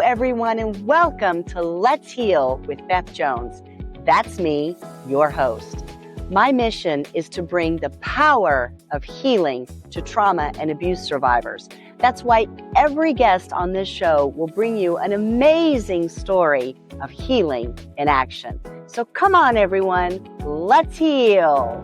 everyone, and welcome to Let's Heal with Beth Jones. That's me, your host. My mission is to bring the power of healing to trauma and abuse survivors. That's why every guest on this show will bring you an amazing story of healing in action. So come on, everyone, let's heal.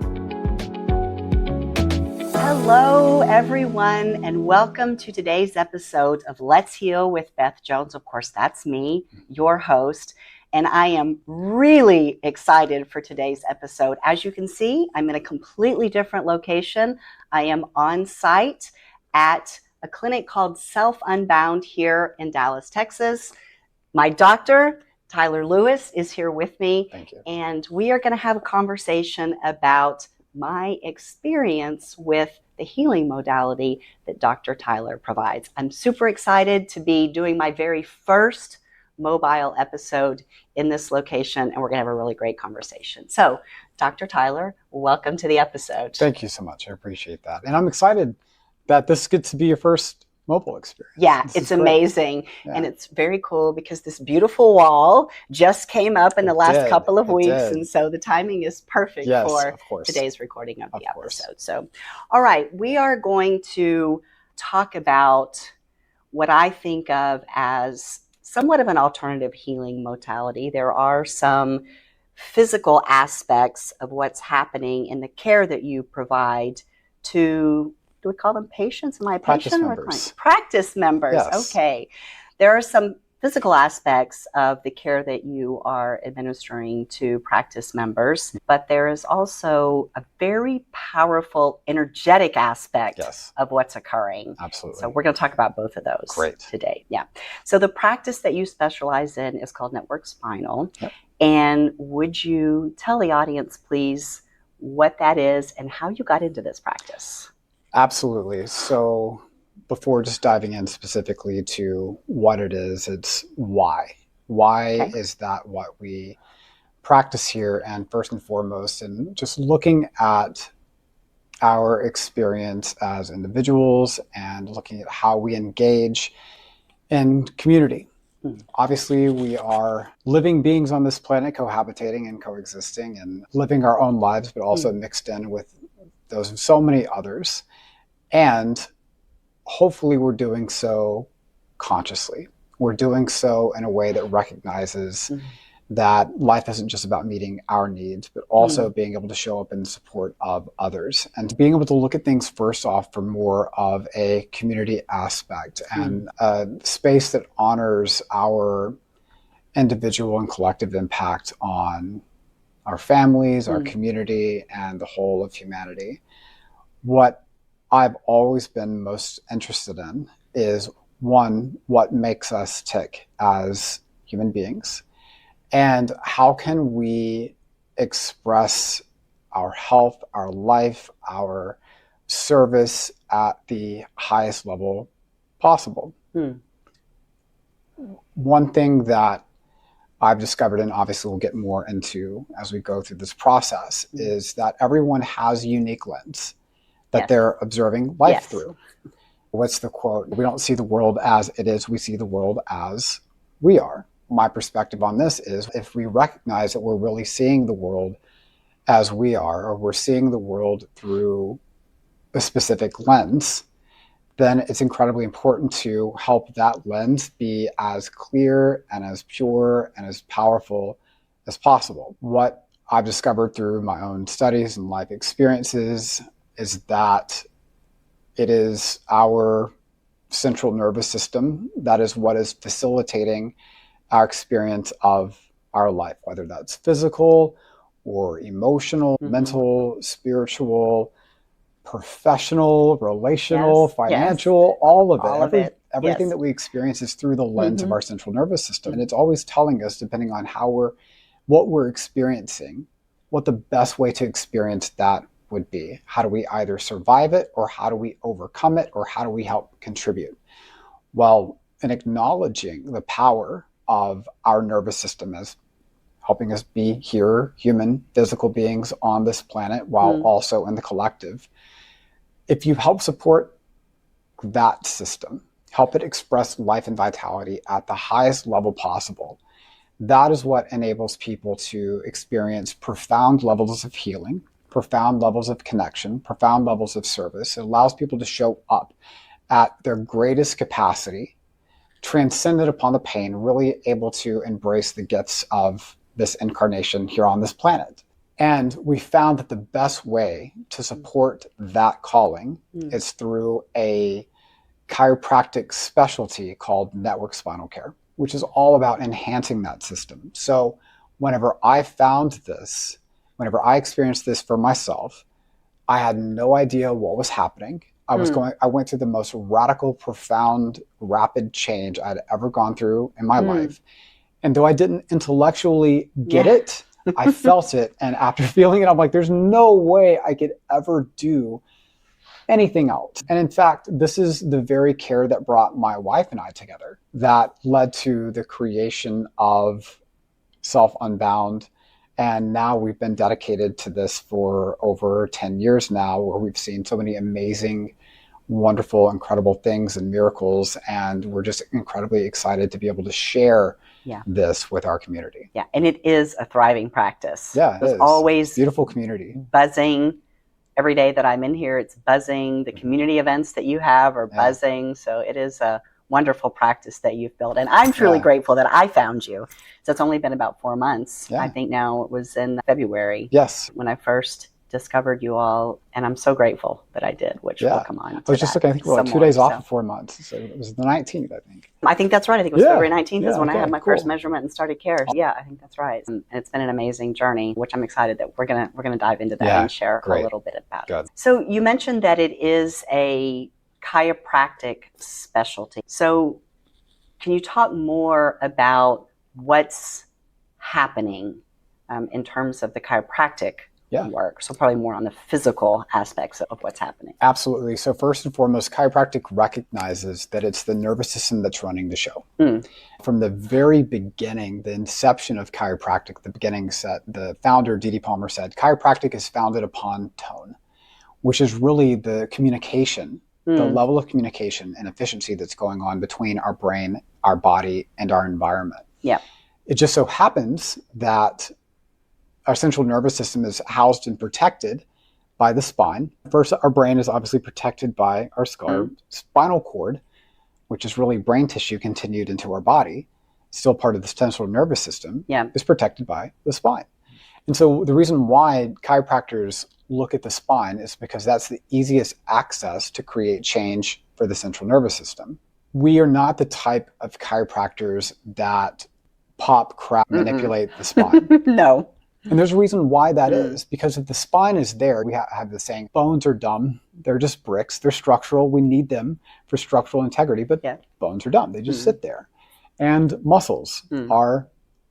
Hello, everyone, and welcome to today's episode of Let's Heal with Beth Jones. Of course, that's me, your host, and I am really excited for today's episode. As you can see, I'm in a completely different location. I am on site at a clinic called Self Unbound here in Dallas, Texas. My doctor, Tyler Lewis, is here with me. Thank you. And we are going to have a conversation about my experience with the healing modality that Dr. Tyler provides. I'm super excited to be doing my very first mobile episode in this location, and we're going to have a really great conversation. So, Dr. Tyler, welcome to the episode. Thank you so much. I appreciate that. And I'm excited that this gets to be your first mobile experience. Yeah, it's amazing. Yeah. And it's very cool because this beautiful wall just came up in the last couple of weeks. And so the timing is perfect for today's recording of the episode. So, all right, we are going to talk about what I think of as somewhat of an alternative healing modality. There are some physical aspects of what's happening in the care that you provide to, do we call them patients? Am I a patient or a client? Practice members. Yes. Okay. There are some physical aspects of the care that you are administering to practice members, but there is also a very powerful energetic aspect of what's occurring. Absolutely. So we're going to talk about both of those today. Yeah. So the practice that you specialize in is called Network Spinal. Yep. And would you tell the audience, please, what that is and how you got into this practice? Absolutely. So before just diving in specifically to what it is, it's why. Why is that what we practice here? And first and foremost, and just looking at our experience as individuals and looking at how we engage in community. Obviously, we are living beings on this planet, cohabitating and coexisting and living our own lives, but also mixed in with those of so many others. And hopefully we're doing so consciously. We're doing so in a way that recognizes that life isn't just about meeting our needs, but also being able to show up in support of others and being able to look at things first off from more of a community aspect and a space that honors our individual and collective impact on our families, our community, and the whole of humanity. What I've always been most interested in is, one, what makes us tick as human beings, and how can we express our health, our life, our service at the highest level possible. One thing that I've discovered, and obviously we'll get more into as we go through this process, is that everyone has a unique lens that they're observing life through. What's the quote? We don't see the world as it is, we see the world as we are. My perspective on this is, if we recognize that we're really seeing the world as we are, or we're seeing the world through a specific lens, then it's incredibly important to help that lens be as clear and as pure and as powerful as possible. What I've discovered through my own studies and life experiences is that it is our central nervous system that is what is facilitating our experience of our life, whether that's physical or emotional, mental, spiritual, professional, relational, financial, all of it. Everything that we experience is through the lens of our central nervous system. And it's always telling us, depending on what we're experiencing, what the best way to experience that would be. How do we either survive it, or how do we overcome it, or how do we help contribute? Well, in acknowledging the power of our nervous system as helping us be here, human, physical beings on this planet, while also in the collective, if you help support that system, help it express life and vitality at the highest level possible. That is what enables people to experience profound levels of healing, profound levels of connection, profound levels of service. It allows people to show up at their greatest capacity, transcendent upon the pain, really able to embrace the gifts of this incarnation here on this planet. And we found that the best way to support that calling is through a chiropractic specialty called Network Spinal Care, which is all about enhancing that system. So whenever I found this, whenever I experienced this for myself, I had no idea what was happening. I went through the most radical, profound, rapid change I'd ever gone through in my life. And though I didn't intellectually get it, I felt it. And after feeling it, I'm like, there's no way I could ever do anything else. And in fact, this is the very care that brought my wife and I together that led to the creation of Self Unbound. And now we've been dedicated to this for over 10 years now, where we've seen so many amazing, wonderful, incredible things and miracles. And we're just incredibly excited to be able to share this with our community. Yeah, and it is a thriving practice. Yeah, it is. Always beautiful community. Buzzing. Every day that I'm in here, it's buzzing. The community events that you have are buzzing. So it is a wonderful practice that you've built. And I'm truly grateful that I found you. So it's only been about 4 months. I think now it was in February. Yes. When I first discovered you all, and I'm so grateful that I did, which will come on. I was just looking, I think we're like 2 days off of 4 months. So it was the 19th, I think. I think that's right. I think it was February 19th is when I had my first measurement and started care. Yeah, I think that's right. And it's been an amazing journey, which I'm excited that we're gonna dive into that and share a little bit about it. So you mentioned that it is a chiropractic specialty. So can you talk more about what's happening in terms of the chiropractic work? So probably more on the physical aspects of what's happening. Absolutely. So first and foremost, chiropractic recognizes that it's the nervous system that's running the show. From the very beginning, the inception of chiropractic, the founder, D.D. Palmer, said, chiropractic is founded upon tone, which is really the communication, the level of communication and efficiency that's going on between our brain, our body, and our environment. Yeah. It just so happens that our central nervous system is housed and protected by the spine. First, our brain is obviously protected by our skull. Our spinal cord, which is really brain tissue continued into our body, still part of the central nervous system, is protected by the spine. And so the reason why chiropractors look at the spine is because that's the easiest access to create change for the central nervous system. We are not the type of chiropractors that pop, crap, manipulate the spine. No. And there's a reason why that is, because if the spine is there, we have the saying, bones are dumb. They're just bricks. They're structural. We need them for structural integrity, but bones are dumb. They just sit there. And muscles are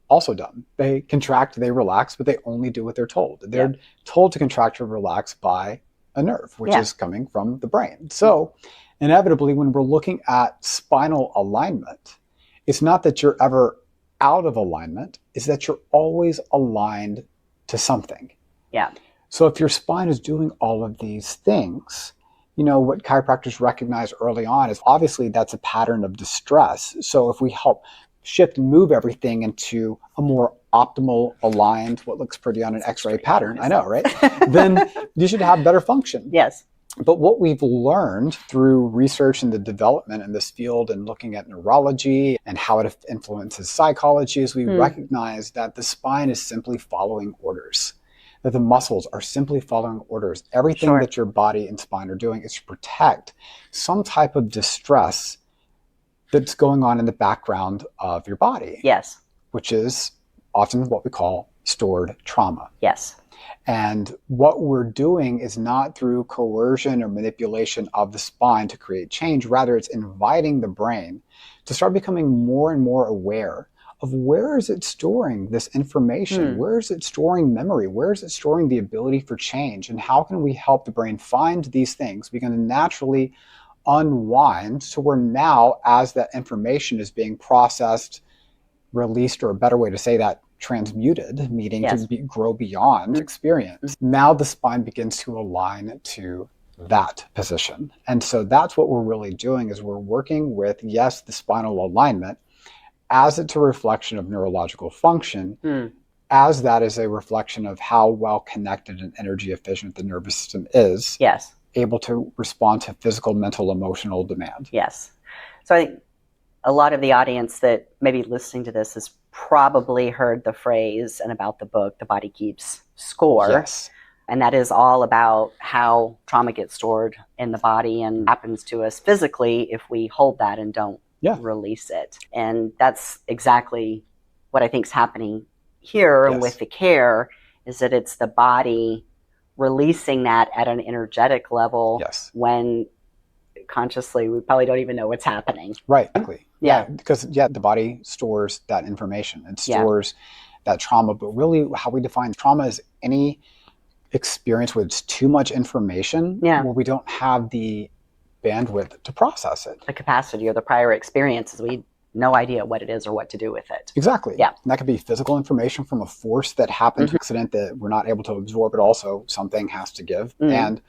also dumb. They contract, they relax, but they only do what they're told. They're told to contract or relax by a nerve, which is coming from the brain. So inevitably, when we're looking at spinal alignment, it's not that you're ever out of alignment, is that you're always aligned to something. Yeah. So if your spine is doing all of these things, what chiropractors recognize early on is obviously that's a pattern of distress. So if we help shift and move everything into a more optimal, aligned, what looks pretty on an X-ray pattern, I know, right? Then you should have better function. Yes. But what we've learned through research and the development in this field and looking at neurology and how it influences psychology is we recognize that the spine is simply following orders, that the muscles are simply following orders. Everything that your body and spine are doing is to protect some type of distress that's going on in the background of your body. Yes. Which is often what we call stored trauma. Yes. And what we're doing is not through coercion or manipulation of the spine to create change. Rather, it's inviting the brain to start becoming more and more aware of where is it storing this information? Where is it storing memory? Where is it storing the ability for change? And how can we help the brain find these things? Begin to naturally unwind. So we're now, as that information is being processed, released, or a better way to say that, transmuted, meaning to grow beyond experience. Now the spine begins to align to that position. And so that's what we're really doing, is we're working with, yes, the spinal alignment as it's a reflection of neurological function, as that is a reflection of how well connected and energy efficient the nervous system is. Yes. Able to respond to physical, mental, emotional demand. Yes. So I think a lot of the audience that may be listening to this has probably heard the phrase and about the book, The Body Keeps Score. Yes. And that is all about how trauma gets stored in the body and happens to us physically if we hold that and don't release it. And that's exactly what I think is happening here and with the care, is that it's the body releasing that at an energetic level when consciously we probably don't even know what's happening. Right. Exactly. Yeah. Because the body stores that information and stores that trauma. But really how we define trauma is any experience with too much information where we don't have the bandwidth to process it. The capacity or the prior experiences, we no idea what it is or what to do with it. Exactly. Yeah. And that could be physical information from a force that happened, an accident that we're not able to absorb, but also something has to give. And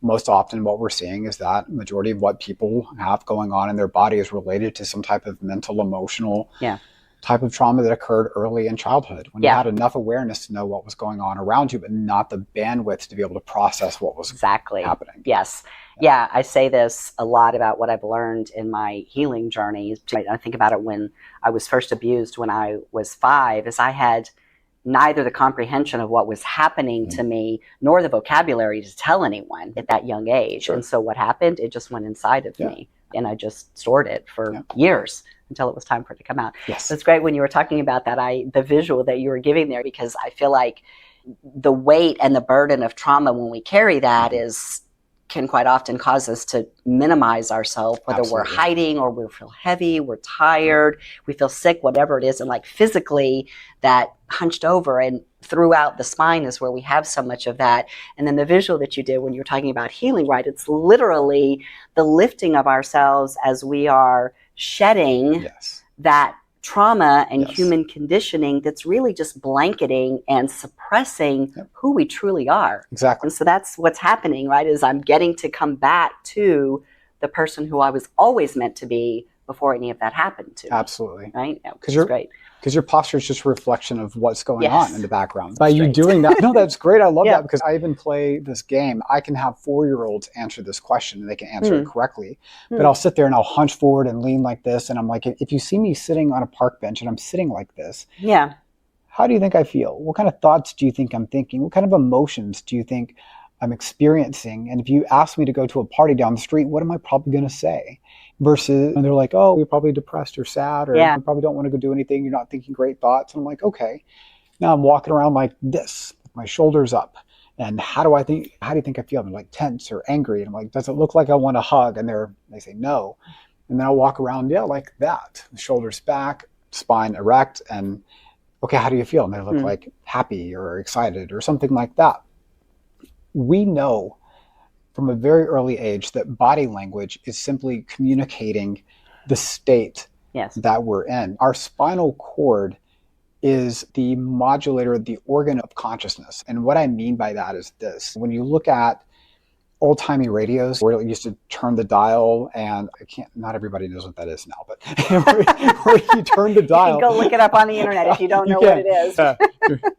most often what we're seeing is that majority of what people have going on in their body is related to some type of mental, emotional type of trauma that occurred early in childhood, when you had enough awareness to know what was going on around you, but not the bandwidth to be able to process what was happening. Yes. Yeah, I say this a lot about what I've learned in my healing journey. I think about it when I was first abused when I was 5, is I had neither the comprehension of what was happening to me nor the vocabulary to tell anyone at that young age. And so what happened, it just went inside of me, and I just stored it for years until it was time for it to come out. Yes. It's great when you were talking about that, the visual that you were giving there, because I feel like the weight and the burden of trauma when we carry that can quite often cause us to minimize ourselves, whether we're hiding or we feel heavy, we're tired, we feel sick, whatever it is. And like physically, that hunched over and throughout the spine is where we have so much of that. And then the visual that you did when you're talking about healing, right? It's literally the lifting of ourselves as we are shedding that trauma and human conditioning that's really just blanketing and suppressing who we truly are. Exactly. And so that's what's happening, right? Is I'm getting to come back to the person who I was always meant to be before any of that happened to me. Absolutely. Right? Because you're great. Because your posture is just a reflection of what's going on in the background. By you doing that, no, that's great. I love that, because I even play this game. I can have 4-year-olds answer this question and they can answer it correctly. But I'll sit there and I'll hunch forward and lean like this. And I'm like, if you see me sitting on a park bench and I'm sitting like this, how do you think I feel? What kind of thoughts do you think I'm thinking? What kind of emotions do you think I'm experiencing? And if you ask me to go to a party down the street, what am I probably going to say? Versus, and they're like, oh, you're probably depressed or sad, or you probably don't want to go do anything. You're not thinking great thoughts. And I'm like, okay. Now I'm walking around like this, with my shoulders up. And how do you think I feel? I'm like tense or angry. And I'm like, does it look like I want a hug? And they say no. And then I'll walk around, like that, shoulders back, spine erect. And okay, how do you feel? And they look like happy or excited or something like that. We know from a very early age that body language is simply communicating the state that we're in. Our spinal cord is the modulator, the organ of consciousness. And what I mean by that is this. When you look at old-timey radios where it used to turn the dial, and not everybody knows what that is now, but where you turn the dial. You can go look it up on the internet if you don't know what it is.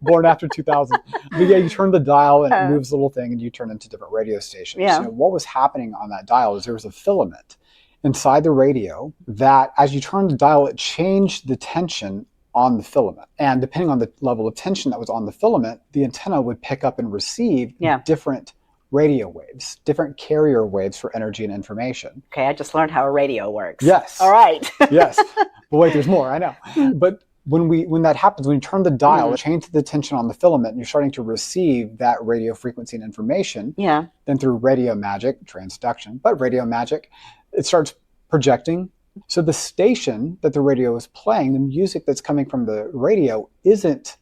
Born after 2000. But you turn the dial and it moves a little thing and you turn into different radio stations. Yeah. So what was happening on that dial is there was a filament inside the radio that as you turned the dial, it changed the tension on the filament. And depending on the level of tension that was on the filament, the antenna would pick up and receive different radio waves, different carrier waves for energy and information. Okay, I just learned how a radio works. Yes. All right. Yes. But wait, there's more, I know. But when that happens, when you turn the dial, it changes the tension on the filament, and you're starting to receive that radio frequency and information. Yeah. Then through radio magic, transduction, but radio magic, it starts projecting. So the station that the radio is playing, the music that's coming from the radio isn't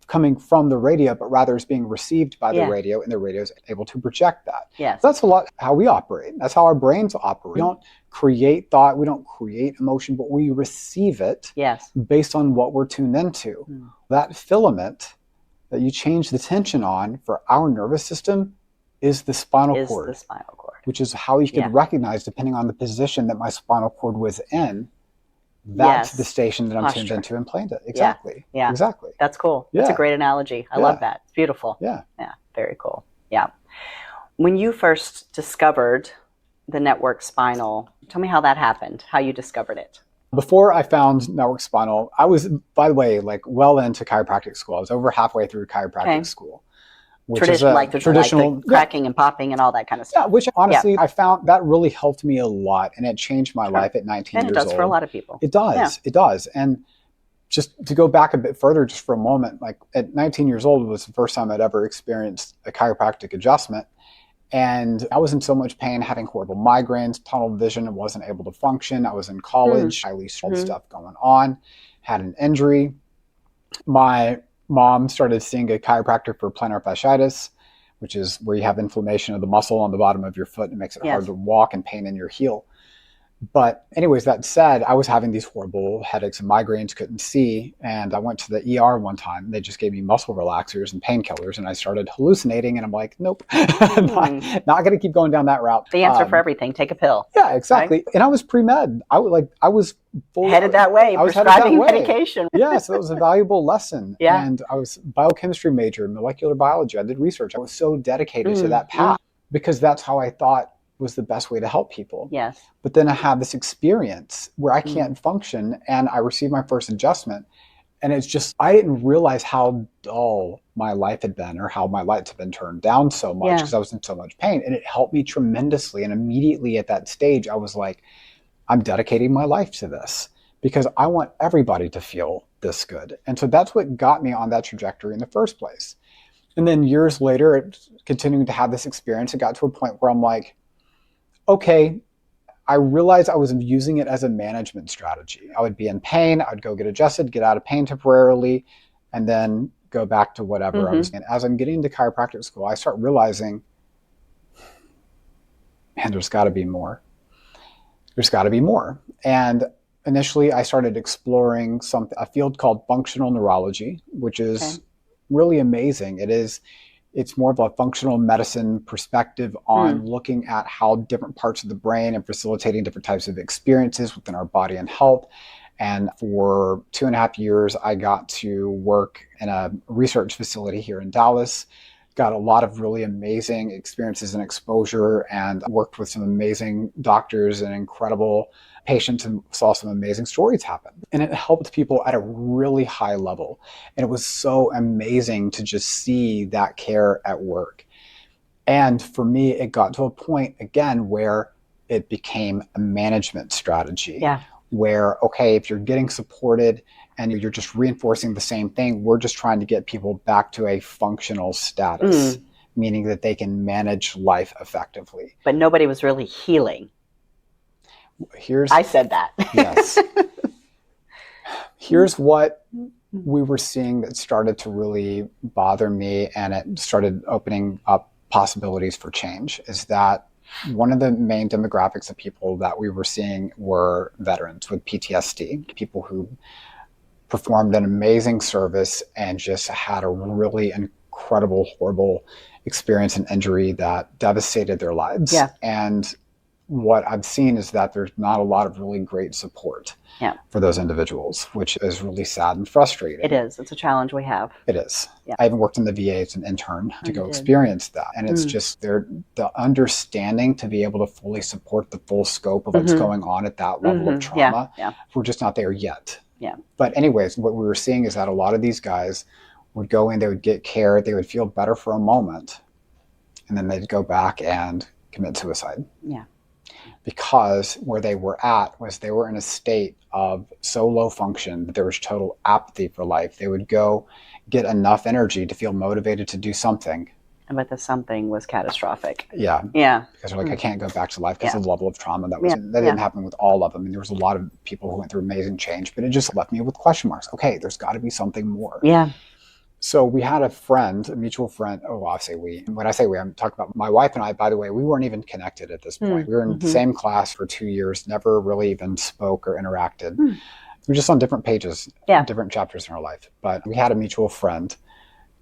coming from the radio, but rather is being received by the radio, and the radio is able to project that. Yes. So that's a lot how we operate. That's how our brains operate. We don't create thought, we don't create emotion, but we receive it based on what we're tuned into. That filament that you change the tension on for our nervous system is the spinal cord. which is how you could recognize, depending on the position that my spinal cord was in, that's the station that I'm tuned into and playing it. Exactly. Yeah. Exactly. That's cool. That's a great analogy. I love that. It's beautiful. Yeah. Yeah. Very cool. Yeah. When you first discovered the Network Spinal, tell me how that happened, how you discovered it. Before I found Network Spinal, I was, by the way, like well into chiropractic school. I was over halfway through chiropractic school. Traditional, like the cracking and popping and all that kind of stuff. Yeah, which honestly, I found that really helped me a lot, and it changed my life at 19 years old. And it does for a lot of people. It does. Yeah. It does. And just to go back a bit further, just for a moment, like at 19 years old was the first time I'd ever experienced a chiropractic adjustment. And I was in so much pain, having horrible migraines, tunnel vision. I wasn't able to function. I was in college, highly stressed stuff going on, had an injury. My mom started seeing a chiropractor for plantar fasciitis, which is where you have inflammation of the muscle on the bottom of your foot and it makes it hard to walk and pain in your heel. But anyways, that said, I was having these horrible headaches and migraines, couldn't see. And I went to the ER one time. They just gave me muscle relaxers and painkillers. And I started hallucinating. And I'm like, nope, not going to keep going down that route. The answer for everything, take a pill. Yeah, exactly. Right? And I was pre-med. I was headed that way, prescribing medication. Yeah, so it was a valuable lesson. Yeah. And I was a biochemistry major, molecular biology. I did research. I was so dedicated to that path because that's how I thought was the best way to help people. Yes. But then I had this experience where I can't function and I received my first adjustment. And it's just, I didn't realize how dull my life had been or how my lights had been turned down so much because I was in so much pain. And it helped me tremendously. And immediately at that stage, I was like, I'm dedicating my life to this because I want everybody to feel this good. And so that's what got me on that trajectory in the first place. And then years later, continuing to have this experience, it got to a point where I'm like, okay, I realized I was using it as a management strategy. I would be in pain, I'd go get adjusted, get out of pain temporarily, and then go back to whatever I was in. As I'm getting into chiropractic school, I start realizing, man, there's got to be more. There's got to be more. And initially, I started exploring a field called functional neurology, which is really amazing. It's more of a functional medicine perspective on looking at how different parts of the brain and facilitating different types of experiences within our body and health. And for 2.5 years, I got to work in a research facility here in Dallas, got a lot of really amazing experiences and exposure and worked with some amazing doctors and incredible patients and saw some amazing stories happen. And it helped people at a really high level. And it was so amazing to just see that care at work. And for me, it got to a point again where it became a management strategy. Yeah. Where, okay, if you're getting supported and you're just reinforcing the same thing, we're just trying to get people back to a functional status, meaning that they can manage life effectively. But nobody was really healing. I said that. Yes. Here's what we were seeing that started to really bother me, and it started opening up possibilities for change, is that one of the main demographics of people that we were seeing were veterans with PTSD, people who performed an amazing service and just had a really incredible, horrible experience and injury that devastated their lives. Yeah. And what I've seen is that there's not a lot of really great support for those individuals, which is really sad and frustrating. It is. It's a challenge we have. It is. Yeah. I even worked in the VA as an intern to go experience that. And it's just the understanding to be able to fully support the full scope of what's going on at that level of trauma. Yeah. We're just not there yet. Yeah. But anyways, what we were seeing is that a lot of these guys would go in, they would get care, they would feel better for a moment, and then they'd go back and commit suicide. Yeah. Because where they were at was they were in a state of so low function that there was total apathy for life. They would go get enough energy to feel motivated to do something. But the something was catastrophic. Yeah. Yeah. Because they're like, I can't go back to life because of the level of trauma that didn't happen with all of them. And there was a lot of people who went through amazing change, but it just left me with question marks. Okay, there's got to be something more. Yeah. So we had a mutual friend. Oh, I say we. When I say we, I'm talking about my wife and I. By the way, we weren't even connected at this point. We were in the same class for 2 years, never really even spoke or interacted. We were just on different pages, different chapters in our life. But we had a mutual friend.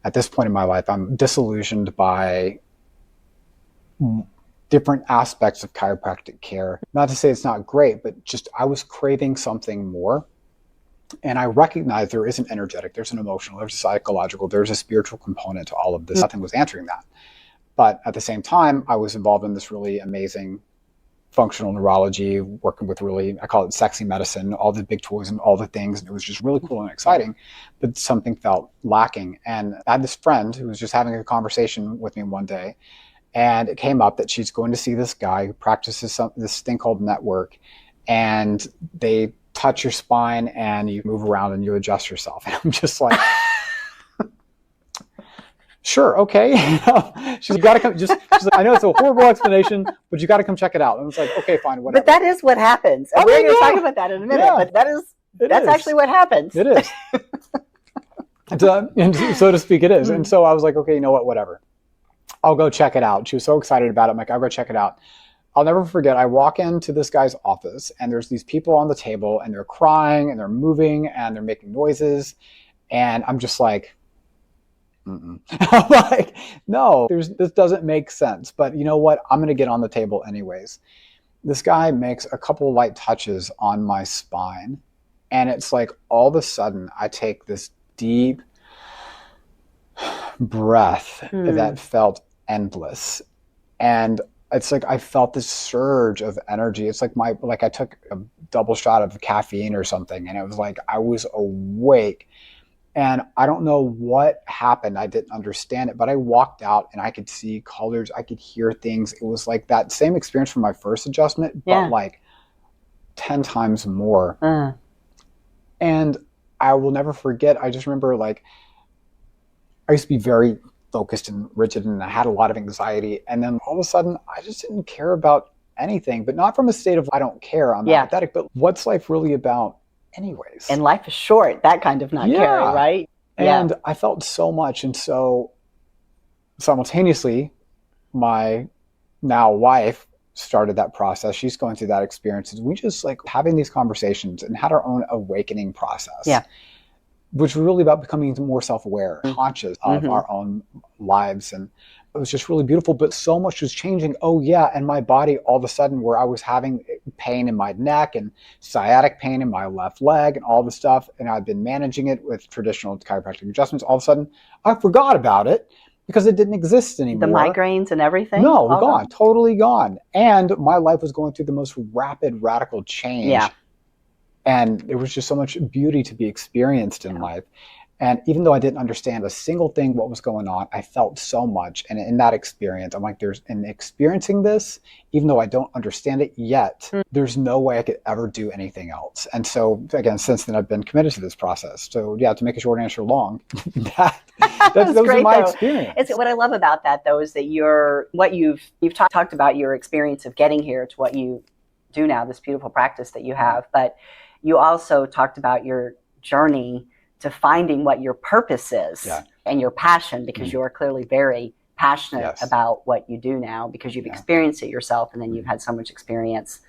At this point in my life, I'm disillusioned by different aspects of chiropractic care. Not to say it's not great, but just I was craving something more. And I recognized there is an energetic, there's an emotional, there's a psychological, there's a spiritual component to all of this. Nothing was answering that. But at the same time, I was involved in this really amazing functional neurology, working with really, I call it sexy medicine, all the big toys and all the things. And it was just really cool and exciting, but something felt lacking. And I had this friend who was just having a conversation with me one day. And it came up that she's going to see this guy who practices this thing called Network. And they touch your spine and you move around and you adjust yourself. And I'm just like, sure, okay. She's got to come. She's like, I know it's a horrible explanation, but you got to come check it out. And it's like, okay, fine, whatever. But that is what happens. And we're going to talk about that in a minute. But that's actually what happens. It is. And so to speak, it is. And so I was like, okay, you know what, whatever. I'll go check it out. She was so excited about it. I'm like, I'll go check it out. I'll never forget, I walk into this guy's office and there's these people on the table and they're crying and they're moving and they're making noises. And I'm just like, I'm like, no, this doesn't make sense. But you know what? I'm going to get on the table anyways. This guy makes a couple light touches on my spine. And it's like all of a sudden I take this deep breath that felt endless. And it's like I felt this surge of energy. It's like I took a double shot of caffeine or something. And it was like I was awake. And I don't know what happened. I didn't understand it, but I walked out and I could see colors. I could hear things. It was like that same experience from my first adjustment, but like 10 times more. And I will never forget. I just remember like, I used to be very focused and rigid and I had a lot of anxiety. And then all of a sudden I just didn't care about anything, but not from a state of I don't care, I'm apathetic, but what's life really about anyways? And life is short, that kind of not caring, right? And I felt so much. And so simultaneously, my now wife started that process. She's going through that experience. And we just like having these conversations and had our own awakening process. Which was really about becoming more self-aware, conscious of our own lives. And it was just really beautiful, but so much was changing. Oh yeah. And my body all of a sudden where I was having pain in my neck and sciatic pain in my left leg and all the stuff. And I'd been managing it with traditional chiropractic adjustments. All of a sudden I forgot about it because it didn't exist anymore. The migraines and everything? No, gone, totally gone. And my life was going through the most rapid, radical change. And there was just so much beauty to be experienced in life. And even though I didn't understand a single thing what was going on, I felt so much. And in that experience, I'm like, in experiencing this, even though I don't understand it yet, there's no way I could ever do anything else. And so again, since then I've been committed to this process. So yeah, to make a short answer long, those are my experience. It's what I love about that though, is that you've talked about your experience of getting here to what you do now, this beautiful practice that you have, but you also talked about your journey to finding what your purpose is and your passion, because you are clearly very passionate about what you do now because you've experienced it yourself. And then you've had so much experience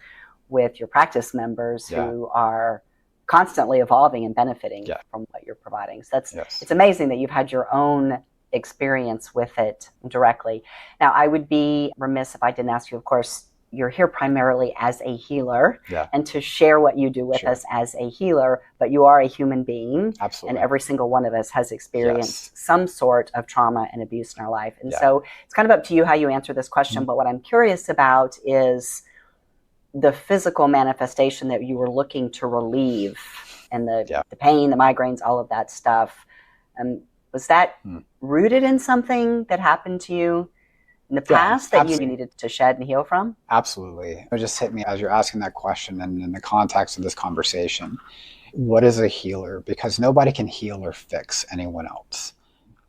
with your practice members who are constantly evolving and benefiting from what you're providing. So it's amazing that you've had your own experience with it directly. Now, I would be remiss if I didn't ask you, of course, you're here primarily as a healer and to share what you do with us as a healer, but you are a human being. Absolutely. And every single one of us has experienced some sort of trauma and abuse in our life. And so it's kind of up to you how you answer this question. But what I'm curious about is the physical manifestation that you were looking to relieve and the pain, the migraines, all of that stuff. Was that rooted in something that happened to you in the past that you needed to shed and heal from? Absolutely. It just hit me as you're asking that question and in the context of this conversation. What is a healer? Because nobody can heal or fix anyone else.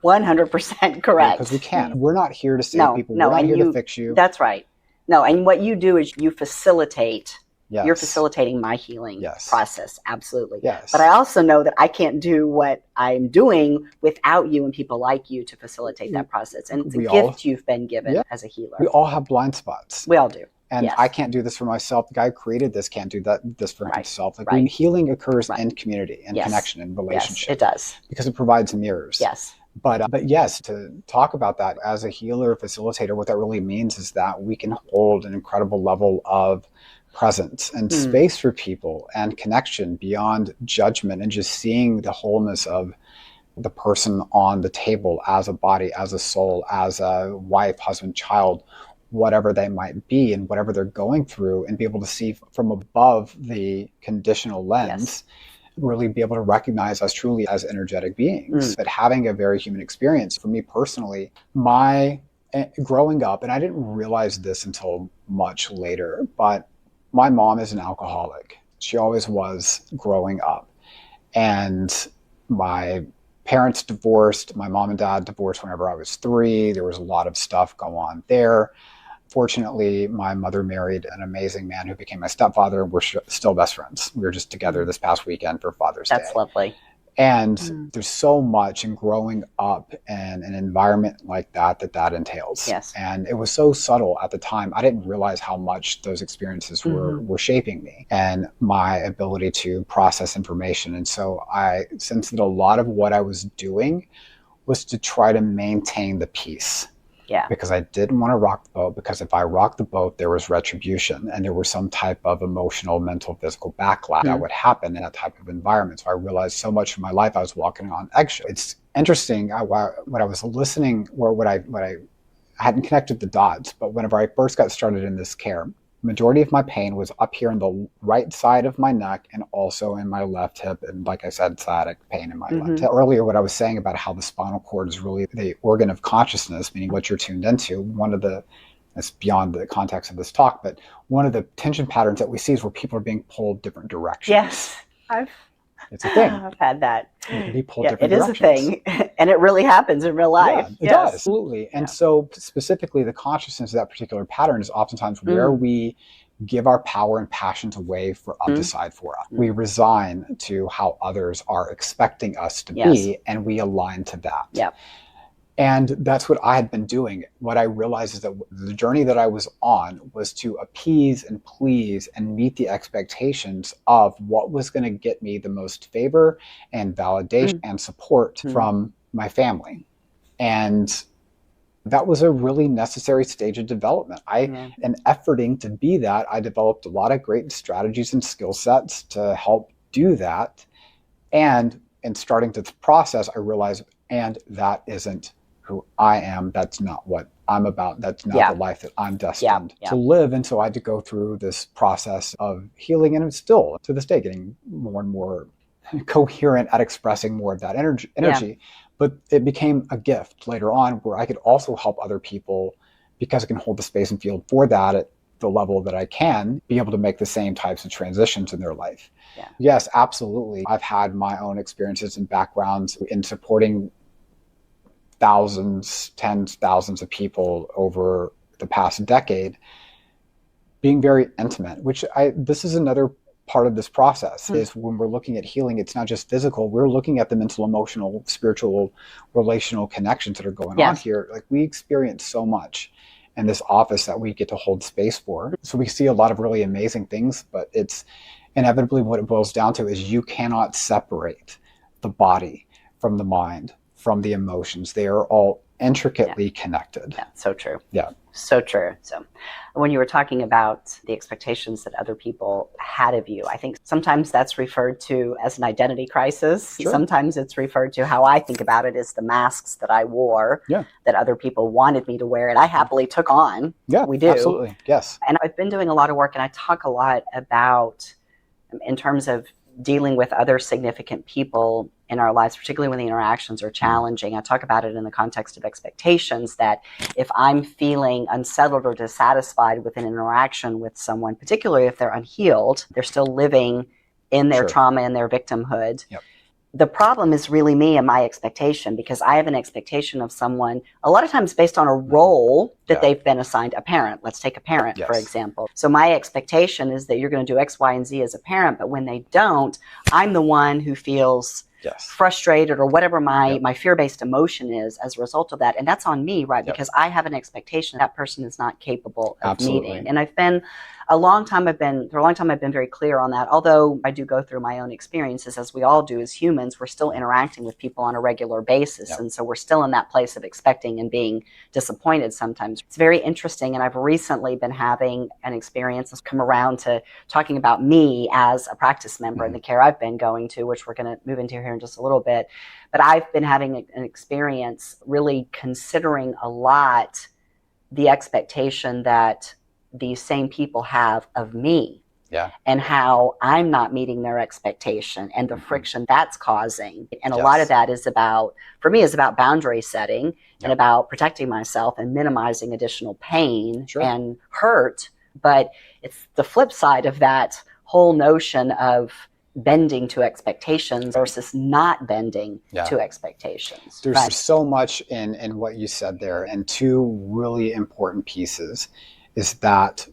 100% correct. Because we can't. We're not here to save people. We're not here to fix you. That's right. No, and what you do is you facilitate. You're facilitating my healing process. Absolutely. But I also know that I can't do what I'm doing without you and people like you to facilitate that process. And it's a gift you've been given as a healer. We all have blind spots. We all do. And I can't do this for myself. The guy who created this can't do this for himself. Healing occurs in community and connection and relationship. Yes, it does. Because it provides mirrors. Yes. But yes, to talk about that as a healer, facilitator, what that really means is that we can hold an incredible level of presence and space for people and connection beyond judgment, and just seeing the wholeness of the person on the table as a body, as a soul, as a wife, husband, child, whatever they might be and whatever they're going through, and be able to see from above the conditional lens, really be able to recognize us truly as energetic beings. But having a very human experience, for me personally, my growing up, and I didn't realize this until much later, but my mom is an alcoholic. She always was growing up. And my parents divorced. My mom and dad divorced whenever I was 3. There was a lot of stuff go on there. Fortunately, my mother married an amazing man who became my stepfather, and we're still best friends. We were just together this past weekend for Father's Day. That's lovely. And there's so much in growing up in an environment like that entails. Yes. And it was so subtle at the time. I didn't realize how much those experiences were shaping me and my ability to process information. And so I sensed that a lot of what I was doing was to try to maintain the peace. Yeah. Because I didn't want to rock the boat, because if I rocked the boat, there was retribution and there was some type of emotional, mental, physical backlash that would happen in that type of environment. So I realized so much of my life I was walking on eggshells. It's interesting when I was listening, or what I hadn't connected the dots, but whenever I first got started in this care, majority of my pain was up here in the right side of my neck and also in my left hip. And like I said, sciatic pain in my left hip. Earlier, what I was saying about how the spinal cord is really the organ of consciousness, meaning what you're tuned into. It's beyond the context of this talk, but one of the tension patterns that we see is where people are being pulled different directions. Yes, it's a thing. I've had that. You can be pulled different directions. It is a thing, and it really happens in real life. Yeah, it does, absolutely. And so specifically the consciousness of that particular pattern is oftentimes where we give our power and passions away for others to decide for us. We resign to how others are expecting us to be, and we align to that. Yeah. And that's what I had been doing. What I realized is that the journey that I was on was to appease and please and meet the expectations of what was going to get me the most favor and validation and support from my family. And that was a really necessary stage of development. In efforting to be that, I developed a lot of great strategies and skill sets to help do that. And in starting to process, I realized, and that isn't who I am. That's not what I'm about. That's not the life that I'm destined to live. And so I had to go through this process of healing, and I'm still to this day getting more and more coherent at expressing more of that energy. But it became a gift later on where I could also help other people, because I can hold the space and field for that at the level that I can, be able to make the same types of transitions in their life. Yeah. Yes, absolutely. I've had my own experiences and backgrounds in supporting thousands, tens, thousands of people over the past decade, being very intimate, this is another part of this process, is when we're looking at healing, it's not just physical, we're looking at the mental, emotional, spiritual, relational connections that are going on here. Like, we experience so much in this office that we get to hold space for. So we see a lot of really amazing things, but it's inevitably what it boils down to is you cannot separate the body from the mind, from the emotions. They are all intricately connected. Yeah, so true. Yeah. So true. So when you were talking about the expectations that other people had of you, I think sometimes that's referred to as an identity crisis. Sure. Sometimes it's referred to, how I think about it, is the masks that I wore that other people wanted me to wear, and I happily took on. Yeah, we do. Absolutely. Yes. And I've been doing a lot of work, and I talk a lot about, in terms of dealing with other significant people in our lives, particularly when the interactions are challenging. I talk about it in the context of expectations, that if I'm feeling unsettled or dissatisfied with an interaction with someone, particularly if they're unhealed, they're still living in their trauma and their victimhood. Yep. The problem is really me and my expectation, because I have an expectation of someone, a lot of times based on a role that they've been assigned. A parent, let's take a parent, for example. So my expectation is that you're going to do X, Y, and Z as a parent, but when they don't, I'm the one who feels frustrated, or whatever my fear-based emotion is as a result of that. And that's on me, right? Because I have an expectation that person is not capable of meeting. And I've been for a long time I've been very clear on that. Although I do go through my own experiences, as we all do as humans, we're still interacting with people on a regular basis. Yep. And so we're still in that place of expecting and being disappointed sometimes. It's very interesting. And I've recently been having an experience that's come around to talking about me as a practice member in the care I've been going to, which we're going to move into here in just a little bit. But I've been having an experience really considering a lot the expectation that these same people have of me, and how I'm not meeting their expectation and the friction that's causing. And a lot of that is about, for me, is about boundary setting and about protecting myself and minimizing additional pain and hurt. But it's the flip side of that whole notion of bending to expectations versus not bending to expectations. There's so much in what you said there, and two really important pieces is that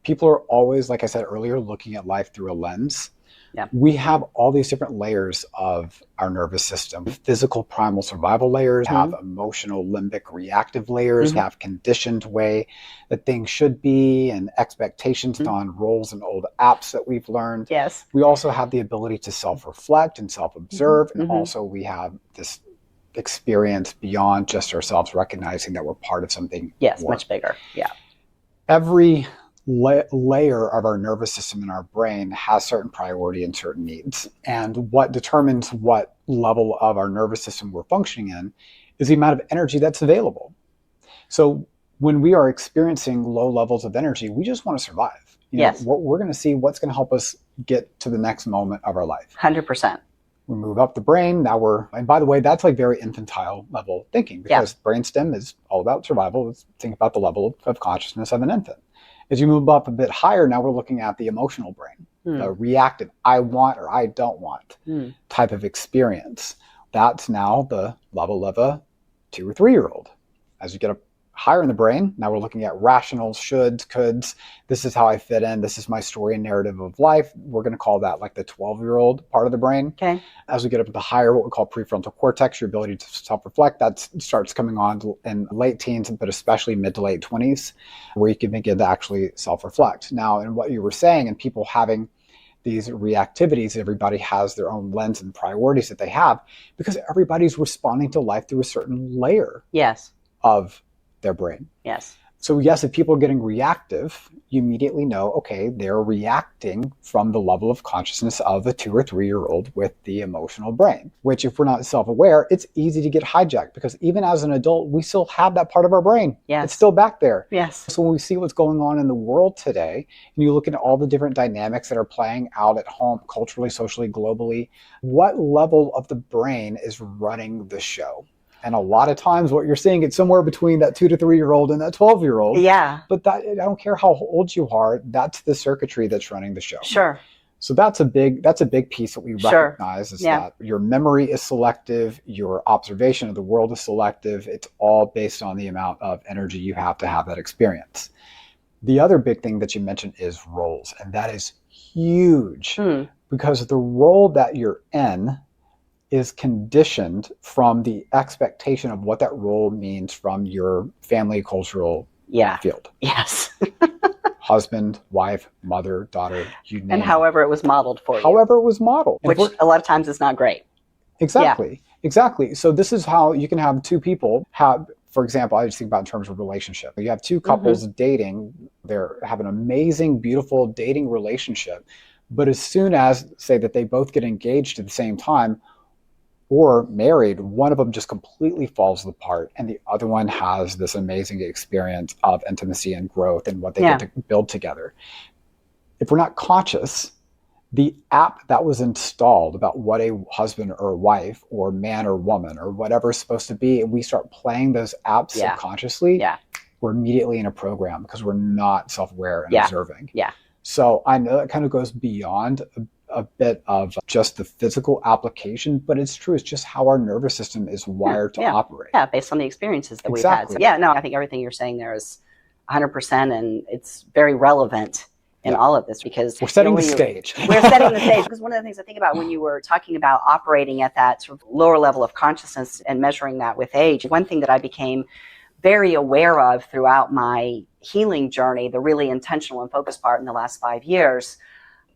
people are always, like I said earlier, looking at life through a lens. Yeah. We have all these different layers of our nervous system. Physical primal survival layers, have emotional limbic reactive layers, have conditioned way that things should be, and expectations on roles and old apps that we've learned. Yes. We also have the ability to self-reflect and self-observe. And also we have this experience beyond just ourselves, recognizing that we're part of something more. Much bigger. Yeah. Every layer of our nervous system in our brain has certain priority and certain needs. And what determines what level of our nervous system we're functioning in is the amount of energy that's available. So when we are experiencing low levels of energy, we just want to survive. We're going to see what's going to help us get to the next moment of our life. 100%. We move up the brain. Now and by the way, that's like very infantile level thinking, because brainstem is all about survival. Think about the level of consciousness of an infant. As you move up a bit higher, now we're looking at the emotional brain, the reactive, I want or I don't want type of experience. That's now the level of a 2 or 3-year-old. As you get up higher in the brain, now we're looking at rationals, shoulds, coulds. This is how I fit in. This is my story and narrative of life. We're going to call that like the 12-year-old part of the brain. Okay. As we get up to the higher, what we call prefrontal cortex, your ability to self-reflect, that starts coming on in late teens, but especially mid to late 20s, where you can begin to actually self-reflect. Now, in what you were saying, and people having these reactivities, everybody has their own lens and priorities that they have, because everybody's responding to life through a certain layer of their brain. Yes. So yes, if people are getting reactive, you immediately know, okay, they're reacting from the level of consciousness of a 2 or 3-year-old with the emotional brain, which if we're not self-aware, it's easy to get hijacked, because even as an adult, we still have that part of our brain. Yes. It's still back there. Yes. So when we see what's going on in the world today, and you look at all the different dynamics that are playing out at home, culturally, socially, globally, what level of the brain is running the show? And a lot of times what you're seeing, it's somewhere between that 2 to 3-year-old and that 12-year-old. Yeah. But that, I don't care how old you are, that's the circuitry that's running the show. Sure. So that's a big piece that we recognize is that your memory is selective, your observation of the world is selective. It's all based on the amount of energy you have to have that experience. The other big thing that you mentioned is roles. And that is huge because the role that you're in is conditioned from the expectation of what that role means from your family cultural field. Yes. Husband, wife, mother, daughter, you name it. And however it was modeled for you. However it was modeled. Which a lot of times is not great. Exactly. Yeah. Exactly. So this is how you can have two people have, for example, I just think about in terms of relationship. You have two couples dating, they have an amazing, beautiful dating relationship. But as soon as, say, that they both get engaged at the same time, or married, one of them just completely falls apart and the other one has this amazing experience of intimacy and growth and what they get to build together. If we're not conscious, the app that was installed about what a husband or wife or man or woman or whatever is supposed to be, and we start playing those apps subconsciously, we're immediately in a program because we're not self-aware and observing. Yeah. So I know that kind of goes beyond a bit of just the physical application, but it's true. It's just how our nervous system is wired to operate. Yeah, based on the experiences that we've had. So, I think everything you're saying there is 100%, and it's very relevant in all of this because we're setting the stage. We're setting the stage because one of the things I think about when you were talking about operating at that sort of lower level of consciousness and measuring that with age, one thing that I became very aware of throughout my healing journey, the really intentional and focused part in the last 5 years,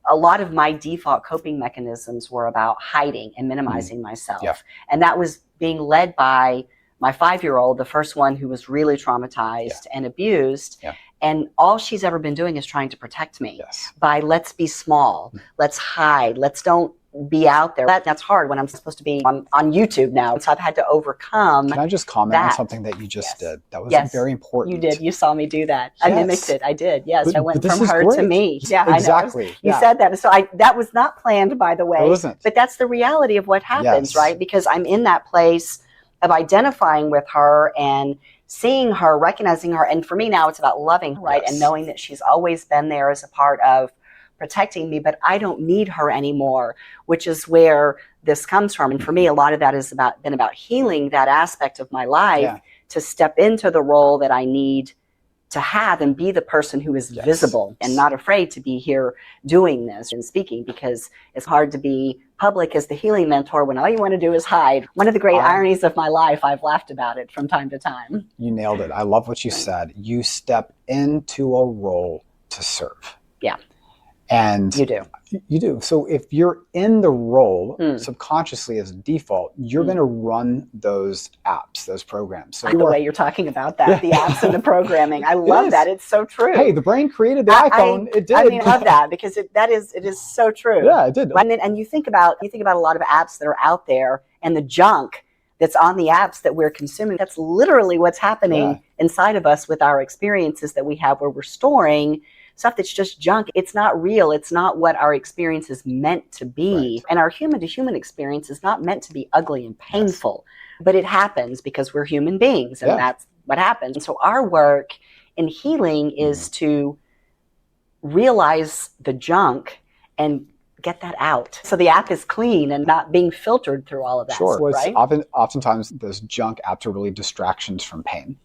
a lot of my default coping mechanisms were about hiding and minimizing myself. Yeah. And that was being led by my 5-year-old, the first one who was really traumatized and abused. Yeah. And all she's ever been doing is trying to protect me by let's be small, let's hide, let's don't be out there. That's hard when I'm supposed to be on YouTube now. So I've had to overcome. Can I just comment on something that you just did? That was very important. You did. You saw me do that. I mimicked it. I did. Yes. I went from her to me. Yeah, exactly. I know. You said that. So that was not planned, by the way. It wasn't. But that's the reality of what happens, right? Because I'm in that place of identifying with her and seeing her, recognizing her. And for me now, it's about loving her, right? And knowing that she's always been there as a part of protecting me, but I don't need her anymore, which is where this comes from. And for me, a lot of that has been about healing that aspect of my life to step into the role that I need to have and be the person who is visible and not afraid to be here doing this and speaking, because it's hard to be public as the healing mentor when all you want to do is hide. One of the great ironies of my life, I've laughed about it from time to time. You nailed it. I love what you said. You step into a role to serve. Yeah. And you do. You do. So if you're in the role subconsciously as a default, you're going to run those apps, those programs. So the way you're talking about that, the apps and the programming. I love that. It's so true. Hey, the brain created the iPhone. It did. I mean, I love that because it is so true. Yeah, it did. And you think about a lot of apps that are out there and the junk that's on the apps that we're consuming. That's literally what's happening inside of us with our experiences that we have, where we're storing stuff that's just junk. It's not real. It's not what our experience is meant to be. And our human-to-human experience is not meant to be ugly and painful. But it happens because we're human beings, and that's what happens. And so our work in healing is to realize the junk and get that out. So the app is clean and not being filtered through all of that. Sure. Right? Oftentimes those junk apps are really distractions from pain.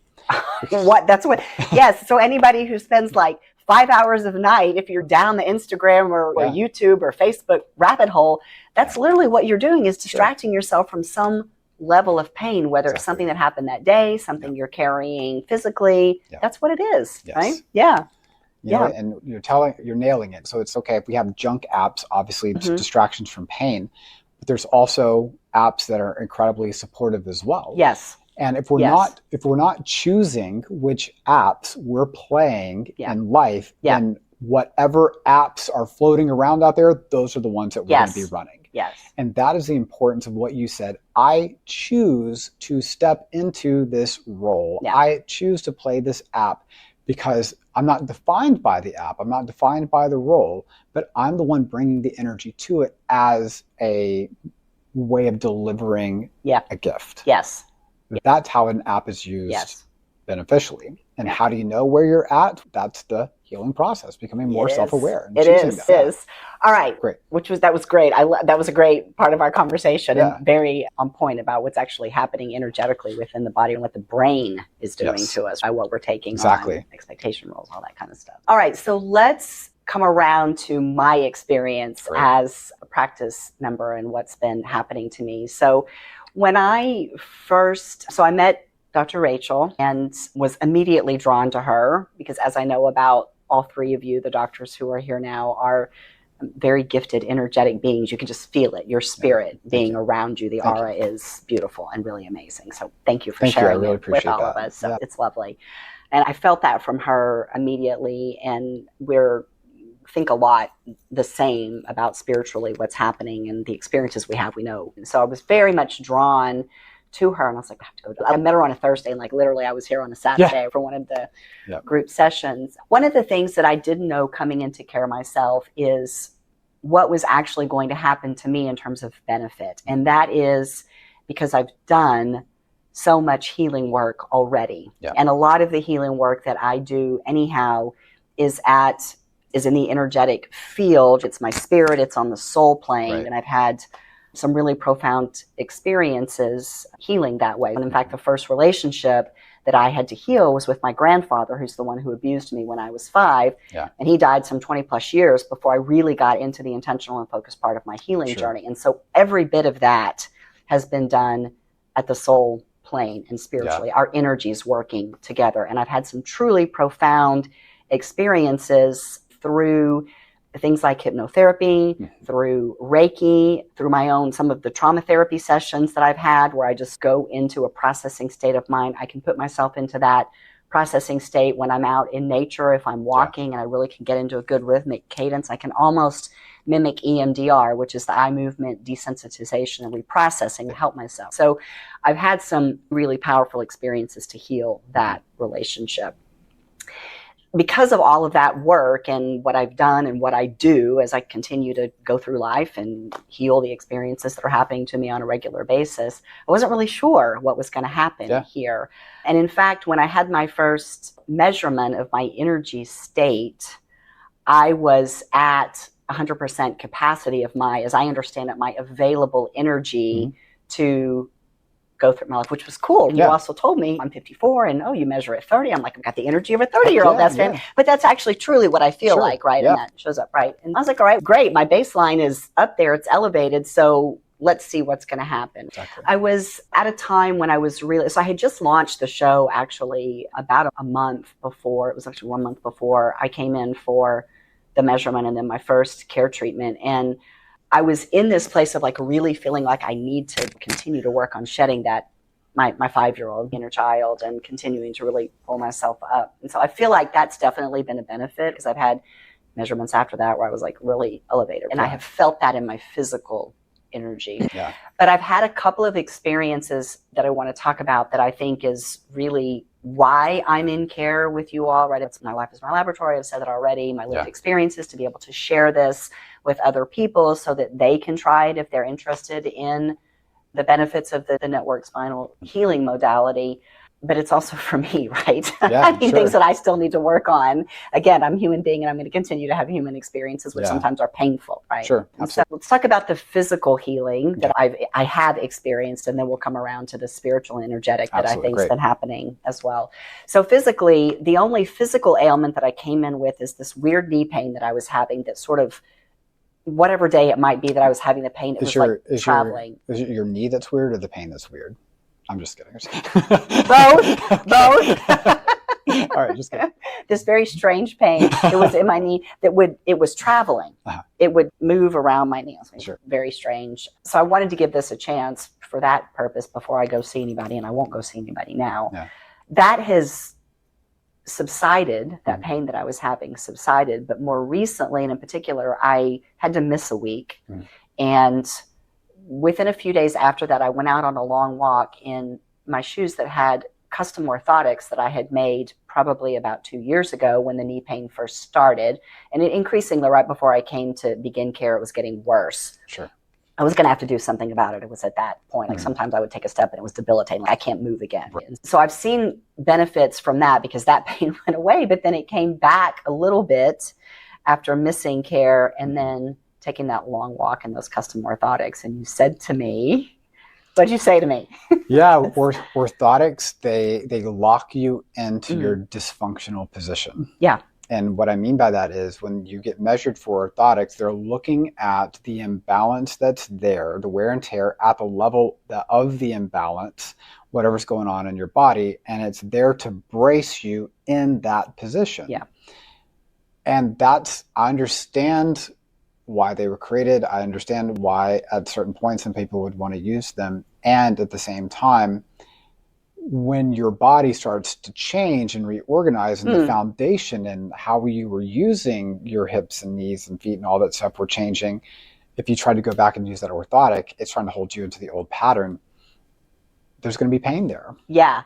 Yes. So anybody who spends like 5 hours of night, if you're down the Instagram or YouTube or Facebook rabbit hole, that's literally what you're doing, is distracting yourself from some level of pain, whether it's something that happened that day, something you're carrying physically. That's what it is, right? Yeah. You know, and you're nailing it. So it's okay if we have junk apps, obviously it's distractions from pain, but there's also apps that are incredibly supportive as well. Yes. And if we're not choosing which apps we're playing in life, then whatever apps are floating around out there, those are the ones that we're going to be running. Yes. And that is the importance of what you said. I choose to step into this role. Yeah. I choose to play this app because I'm not defined by the app. I'm not defined by the role, but I'm the one bringing the energy to it as a way of delivering a gift. Yes. That's how an app is used beneficially. And how do you know where you're at? That's the healing process, becoming more self-aware. It is. All right. Great. That was great. That was a great part of our conversation and very on point about what's actually happening energetically within the body and what the brain is doing to us by what we're taking on, expectation roles, all that kind of stuff. All right. So let's come around to my experience as a practice member and what's been happening to me. So when I met Dr. Rachel and was immediately drawn to her because, as I know about all three of you, the doctors who are here now are very gifted, energetic beings. You can just feel it, your spirit being around you. The aura is beautiful and really amazing. So thank you for sharing it with all of us. So it's lovely. And I felt that from her immediately. And we're think a lot the same about spiritually what's happening and the experiences we have, we know. And so I was very much drawn to her, and I was like, I have to go. I met her on a Thursday, and like literally I was here on a Saturday for one of the group sessions. One of the things that I didn't know coming into Care Myself is what was actually going to happen to me in terms of benefit. And that is because I've done so much healing work already. And a lot of the healing work that I do anyhow is in the energetic field. It's my spirit, it's on the soul plane. And I've had some really profound experiences healing that way. And in fact, the first relationship that I had to heal was with my grandfather, who's the one who abused me when I was 5. And he died some 20 plus years before I really got into the intentional and focused part of my healing journey. And so every bit of that has been done at the soul plane and spiritually. Our energies working together. And I've had some truly profound experiences through things like hypnotherapy, through Reiki, through my own, some of the trauma therapy sessions that I've had where I just go into a processing state of mind. I can put myself into that processing state when I'm out in nature. If I'm walking and I really can get into a good rhythmic cadence, I can almost mimic EMDR, which is the eye movement desensitization and reprocessing to help myself. So I've had some really powerful experiences to heal that relationship. Because of all of that work and what I've done and what I do as I continue to go through life and heal the experiences that are happening to me on a regular basis, I wasn't really sure what was going to happen here. And in fact, when I had my first measurement of my energy state, I was at 100% capacity of my, as I understand it, my available energy to go through my life, which was cool. You also told me I'm 54 and you measure at 30. I'm like, I've got the energy of a 30-year-old. That's fantastic. But that's actually truly what I feel like, right? And that shows up, right? And I was like, all right, great. My baseline is up there. It's elevated. So let's see what's going to happen. Exactly. I was at a time when I was really, so I had just launched the show actually about a month before. It was actually 1 month before I came in for the measurement and then my first care treatment. And I was in this place of like really feeling like I need to continue to work on shedding that, my 5-year-old inner child and continuing to really pull myself up. And so I feel like that's definitely been a benefit because I've had measurements after that where I was like really elevated. And I have felt that in my physical energy. Yeah. But I've had a couple of experiences that I want to talk about that I think is really why I'm in care with you all, right? It's my life is my laboratory. I've said that already. My lived experiences to be able to share this with other people so that they can try it if they're interested in the benefits of the network spinal healing modality. But it's also for me, right? I mean, things that I still need to work on. Again, I'm a human being and I'm going to continue to have human experiences, which sometimes are painful, right? Sure, absolutely. So let's talk about the physical healing that I have experienced, and then we'll come around to the spiritual and energetic that I think has been happening as well. So physically, the only physical ailment that I came in with is this weird knee pain that I was having that sort of, whatever day it might be that I was having the pain, it was like traveling. Is it your knee that's weird or the pain that's weird? I'm just kidding. Both. All right, just kidding. This very strange pain. It was in my knee it was traveling. It would move around my knee. It was very strange. So I wanted to give this a chance for that purpose before I go see anybody, and I won't go see anybody now. Yeah. That has subsided, that pain that I was having subsided, but more recently, and in particular, I had to miss a week. And within a few days after that, I went out on a long walk in my shoes that had custom orthotics that I had made probably about 2 years ago when the knee pain first started. And it increasingly, right before I came to begin care, it was getting worse. Sure. I was going to have to do something about it. It was at that point. Like sometimes I would take a step and it was debilitating. Like I can't move again. Right. So I've seen benefits from that because that pain went away, but then it came back a little bit after missing care and then taking that long walk in those custom orthotics. And you said to me, what'd you say to me? Orthotics, they lock you into your dysfunctional position. Yeah. And what I mean by that is when you get measured for orthotics, they're looking at the imbalance that's there, the wear and tear at the level of the imbalance, whatever's going on in your body, and it's there to brace you in that position. Yeah. And I understand why they were created. I understand why at certain points some people would want to use them. And at the same time, when your body starts to change and reorganize and the foundation and how you were using your hips and knees and feet and all that stuff were changing, if you try to go back and use that orthotic, it's trying to hold you into the old pattern. There's going to be pain there. Yeah.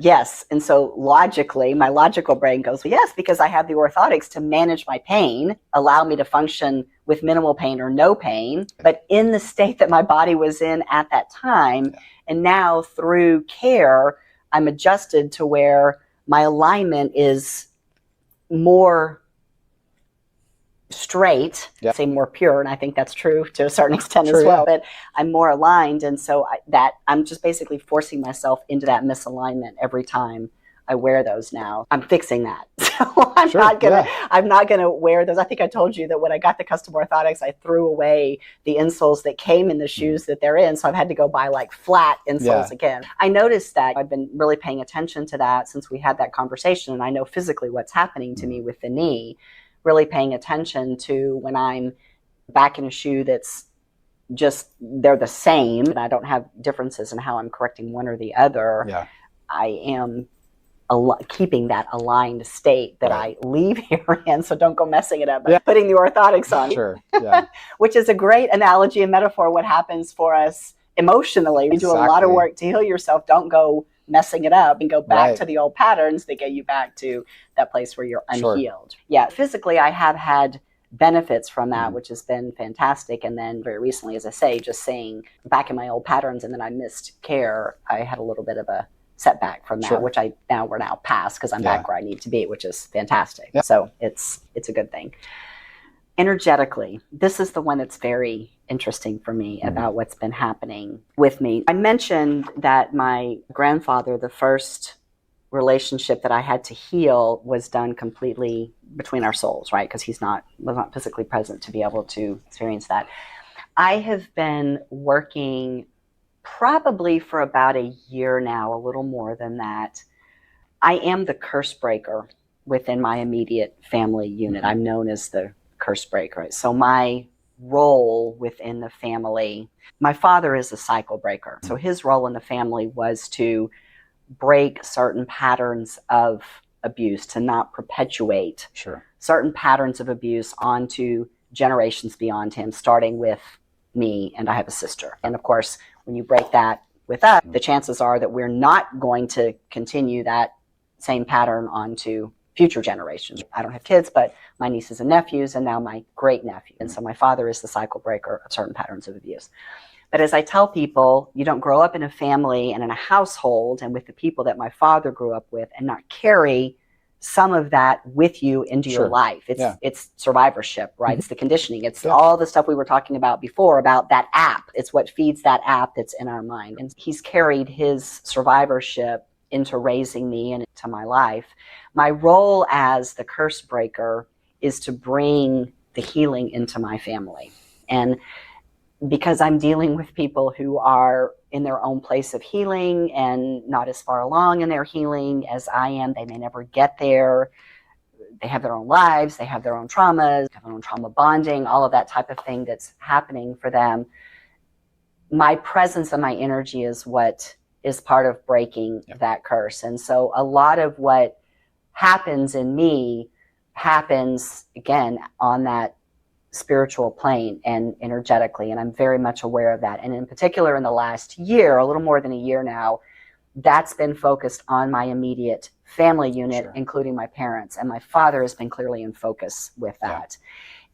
Yes. And so logically, my logical brain goes, well, yes, because I have the orthotics to manage my pain, allow me to function with minimal pain or no pain, but in the state that my body was in at that time. Yeah. And now through care, I'm adjusted to where my alignment is more straight, say more pure, and I think that's true to a certain extent as well, but I'm more aligned, and so I'm just basically forcing myself into that misalignment every time I wear those now. I'm fixing that. So I'm not gonna wear those. I think I told you that when I got the custom orthotics, I threw away the insoles that came in the shoes that they're in. So I've had to go buy like flat insoles again. I noticed that I've been really paying attention to that since we had that conversation, and I know physically what's happening to me with the knee. Really paying attention to when I'm back in a shoe that's just, they're the same, and I don't have differences in how I'm correcting one or the other. I am keeping that aligned state that I leave here in, so don't go messing it up by putting the orthotics on. Which is a great analogy and metaphor what happens for us emotionally. You do a lot of work to heal yourself. Don't go messing it up and go back to the old patterns that get you back to that place where you're unhealed. Physically I have had benefits from that, which has been fantastic. And then very recently, as I say, just saying back in my old patterns, and then I missed care, I had a little bit of a setback from that, which we're now past, because I'm back where I need to be, which is fantastic. So it's a good thing. Energetically, this is the one that's very interesting for me about what's been happening with me. I mentioned that my grandfather, the first relationship that I had to heal, was done completely between our souls, right? Because was not physically present to be able to experience that. I have been working probably for about a year now, a little more than that. I am the curse breaker within my immediate family unit. I'm known as the curse breaker. So my role within the family, my father is a cycle breaker. So his role in the family was to break certain patterns of abuse, to not perpetuate certain patterns of abuse onto generations beyond him, starting with me, and I have a sister. And of course, when you break that with us, the chances are that we're not going to continue that same pattern onto future generations. I don't have kids, but my nieces and nephews, and now my great nephew. And so my father is the cycle breaker of certain patterns of abuse. But as I tell people, you don't grow up in a family and in a household and with the people that my father grew up with and not carry some of that with you into your life. It's survivorship, right? It's the conditioning. It's all the stuff we were talking about before about that app. It's what feeds that app that's in our mind. And he's carried his survivorship into raising me and into my life. My role as the curse breaker is to bring the healing into my family. And because I'm dealing with people who are in their own place of healing and not as far along in their healing as I am, they may never get there. They have their own lives, they have their own traumas, they have their own trauma bonding, all of that type of thing that's happening for them. My presence and my energy is what is part of breaking that curse. And so a lot of what happens in me happens, again, on that spiritual plane and energetically, and I'm very much aware of that. And in particular, in the last year, a little more than a year now, that's been focused on my immediate family unit, including my parents. And my father has been clearly in focus with that.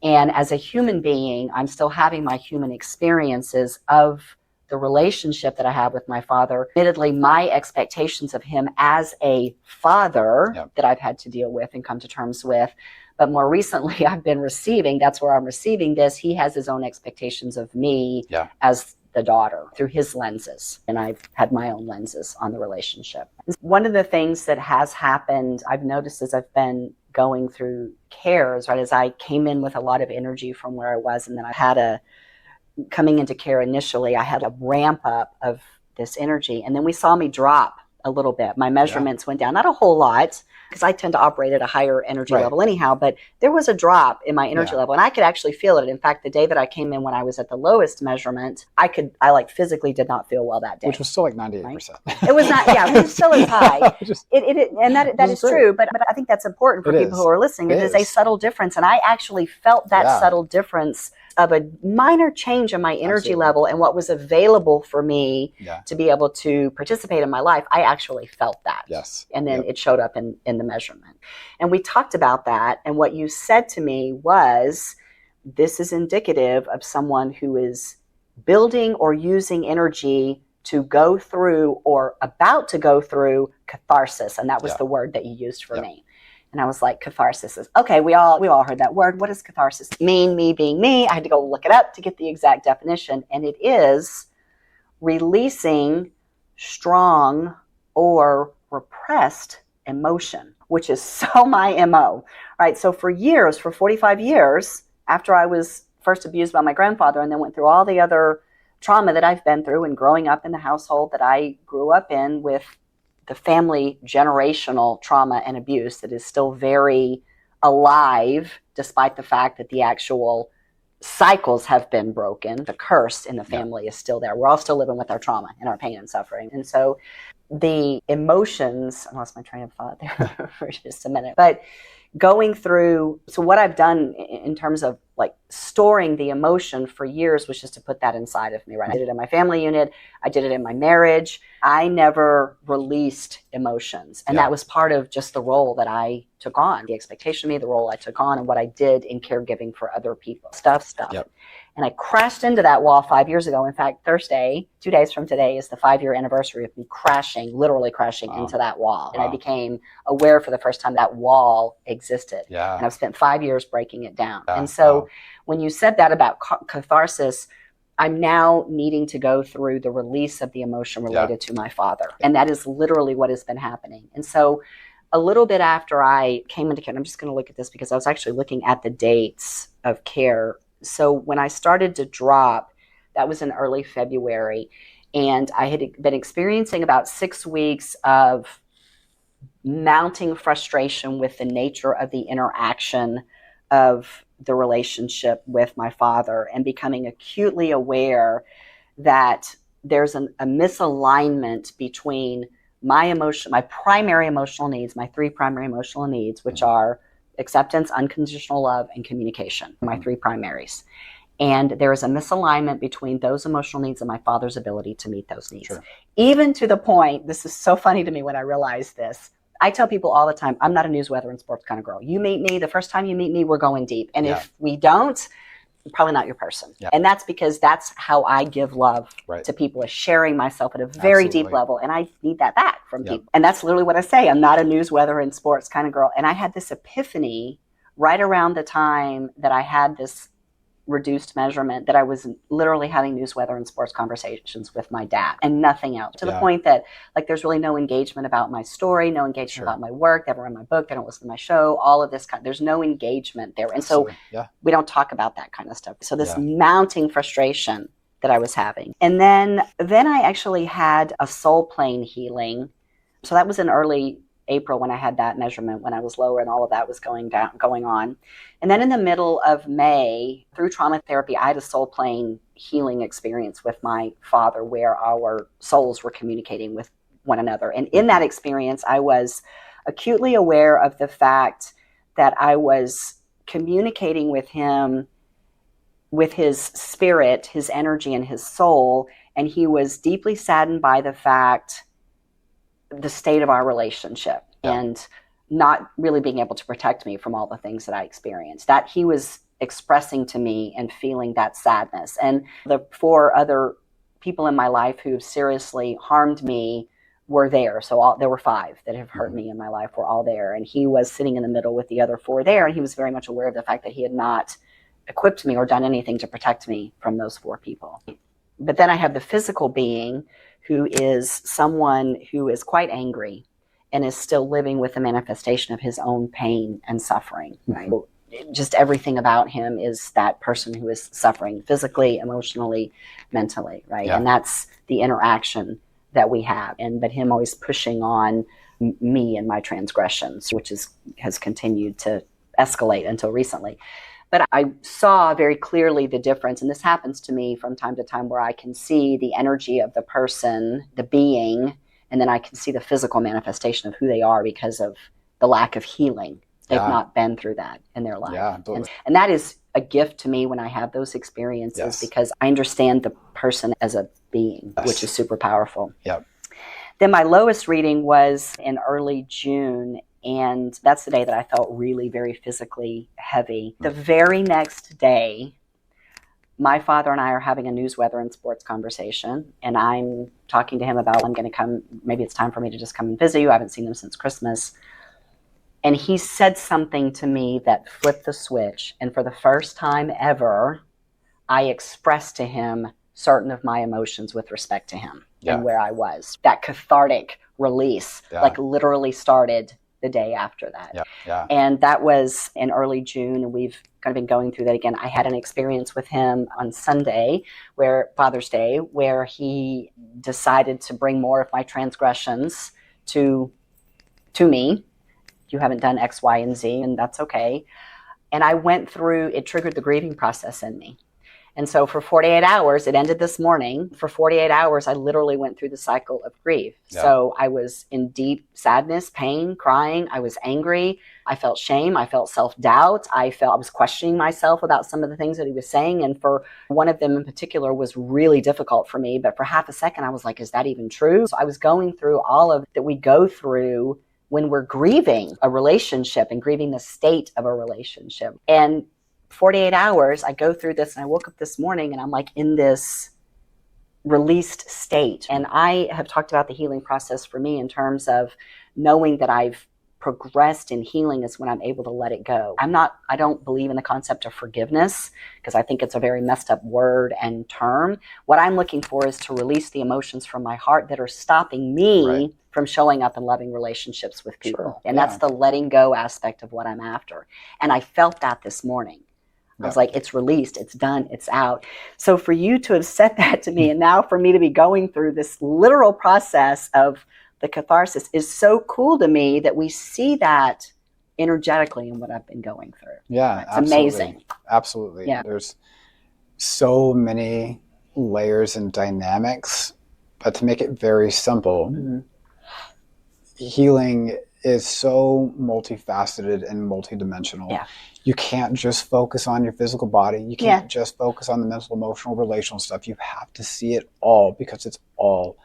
And as a human being, I'm still having my human experiences of the relationship that I have with my father. Admittedly, my expectations of him as a father that I've had to deal with and come to terms with. But more recently, I've been receiving, that's where I'm receiving this. He has his own expectations of me as the daughter through his lenses. And I've had my own lenses on the relationship. One of the things that has happened, I've noticed as I've been going through cares, right, as I came in with a lot of energy from where I was, and then I had coming into care initially, I had a ramp up of this energy. And then we saw me drop a little bit. My measurements went down, not a whole lot, because I tend to operate at a higher energy level anyhow, but there was a drop in my energy level, and I could actually feel it. In fact, the day that I came in when I was at the lowest measurement, I like physically did not feel well that day. Which was still like 98%. Right? It was not, it was still as high. And that is true, but I think that's important for people who are listening. It is a subtle difference, and I actually felt that subtle difference of a minor change in my energy level and what was available for me to be able to participate in my life. I actually felt that. And then it showed up in the measurement. And we talked about that. And what you said to me was, this is indicative of someone who is building or using energy to go through or about to go through catharsis. And that was the word that you used for me. And I was like, catharsis is, okay, we all heard that word. What does catharsis mean? Me being me. I had to go look it up to get the exact definition. And it is releasing strong or repressed emotion, which is so my MO, right? So for years, for 45 years, after I was first abused by my grandfather and then went through all the other trauma that I've been through and growing up in the household that I grew up in with the family generational trauma and abuse that is still very alive, despite the fact that the actual cycles have been broken. The curse in the family is still there. We're all still living with our trauma and our pain and suffering. And so the emotions, I lost my train of thought there for just a minute, but going through, so what I've done in terms of like storing the emotion for years was just to put that inside of me, right? I did it in my family unit. I did it in my marriage. I never released emotions. And that was part of just the role that I took on, the expectation of me, the role I took on, and what I did in caregiving for other people. Stuff. Yep. And I crashed into that wall 5 years ago. In fact, Thursday, 2 days from today, is the 5-year anniversary of me literally crashing into that wall. And I became aware for the first time that wall existed. Yeah. And I've spent 5 years breaking it down. And so when you said that about catharsis, I'm now needing to go through the release of the emotion related to my father. And that is literally what has been happening. And so a little bit after I came into care, and I'm just going to look at this because I was actually looking at the dates of care. So when I started to drop, that was in early February, and I had been experiencing about 6 weeks of mounting frustration with the nature of the interaction of the relationship with my father, and becoming acutely aware that there's a misalignment between my primary emotional needs, my 3 primary emotional needs, which are acceptance, unconditional love, and communication, my 3 primaries. And there is a misalignment between those emotional needs and my father's ability to meet those needs. Sure. Even to the point, this is so funny to me when I realized this, I tell people all the time, I'm not a news, weather, and sports kind of girl. You meet me, the first time you meet me, we're going deep. And if we don't, probably not your person. Yeah. And that's because that's how I give love to people, is sharing myself at a very deep level. And I need that back from people. And that's literally what I say. I'm not a news, weather, and sports kind of girl. And I had this epiphany right around the time that I had this reduced measurement, that I was literally having news, weather, and sports conversations with my dad and nothing else, to the point that like there's really no engagement about my story, no engagement about my work. They haven't read my book, they don't listen to my show, all of this there's no engagement there. And so we don't talk about that kind of stuff. So this mounting frustration that I was having. And then I actually had a soul plane healing. So that was in early April when I had that measurement, when I was lower and all of that was going on. And then in the middle of May, through trauma therapy, I had a soul plane healing experience with my father where our souls were communicating with one another. And in that experience, I was acutely aware of the fact that I was communicating with him with his spirit, his energy, and his soul. And he was deeply saddened by the state of our relationship and not really being able to protect me from all the things that I experienced, that he was expressing to me and feeling that sadness. And the 4 other people in my life who seriously harmed me were there. So there were 5 that have hurt me in my life, were all there. And he was sitting in the middle with the other 4 there. And he was very much aware of the fact that he had not equipped me or done anything to protect me from those 4 people. But then I have the physical being, who is someone who is quite angry and is still living with the manifestation of his own pain and suffering, right? Just everything about him is that person who is suffering physically, emotionally, mentally, right? And that's the interaction that we have. But him always pushing on me and my transgressions, which has continued to escalate until recently. But I saw very clearly the difference, and this happens to me from time to time, where I can see the energy of the person, the being, and then I can see the physical manifestation of who they are because of the lack of healing. They've not been through that in their life. Yeah, and that is a gift to me when I have those experiences, because I understand the person as a being, which is super powerful. Yep. Then my lowest reading was in early June, and that's the day that I felt really very physically heavy. The very next day, my father and I are having a news, weather, and sports conversation, and I'm talking to him about, I'm going to come, maybe it's time for me to just come and visit you. I haven't seen him since Christmas. And he said something to me that flipped the switch, and for the first time ever, I expressed to him certain of my emotions with respect to him. than where I was. That cathartic release, like literally started the day after that. And that was in early June, and we've kind of been going through that again. I had an experience with him on Sunday, Father's Day, where he decided to bring more of my transgressions to me. You haven't done X, Y, and Z, and that's okay. And I went through, it triggered the grieving process in me. And so for 48 hours, it ended this morning. For 48 hours, I literally went through the cycle of grief. So I was in deep sadness, pain, crying. I was angry. I felt shame. I felt self-doubt. I was questioning myself about some of the things that he was saying. And for one of them in particular was really difficult for me. But for half a second, I was like, is that even true? So I was going through all of that we go through when we're grieving a relationship and grieving the state of a relationship. And 48 hours, I go through this, and I woke up this morning and I'm like in this released state. And I have talked about the healing process for me in terms of knowing that I've progressed in healing is when I'm able to let it go. I don't believe in the concept of forgiveness because I think it's a very messed up word and term. What I'm looking for is to release the emotions from my heart that are stopping me from showing up in loving relationships with people. And that's the letting go aspect of what I'm after. And I felt that this morning. I was like, it's released, it's done, it's out. So for you to have said that to me, and now for me to be going through this literal process of the catharsis is so cool to me that we see that energetically in what I've been going through. Yeah, it's amazing. Absolutely. Yeah. There's so many layers and dynamics, but to make it very simple, healing is so multifaceted and multidimensional. Yeah. You can't just focus on your physical body. You can't just focus on the mental, emotional, relational stuff. You have to see it all because it's all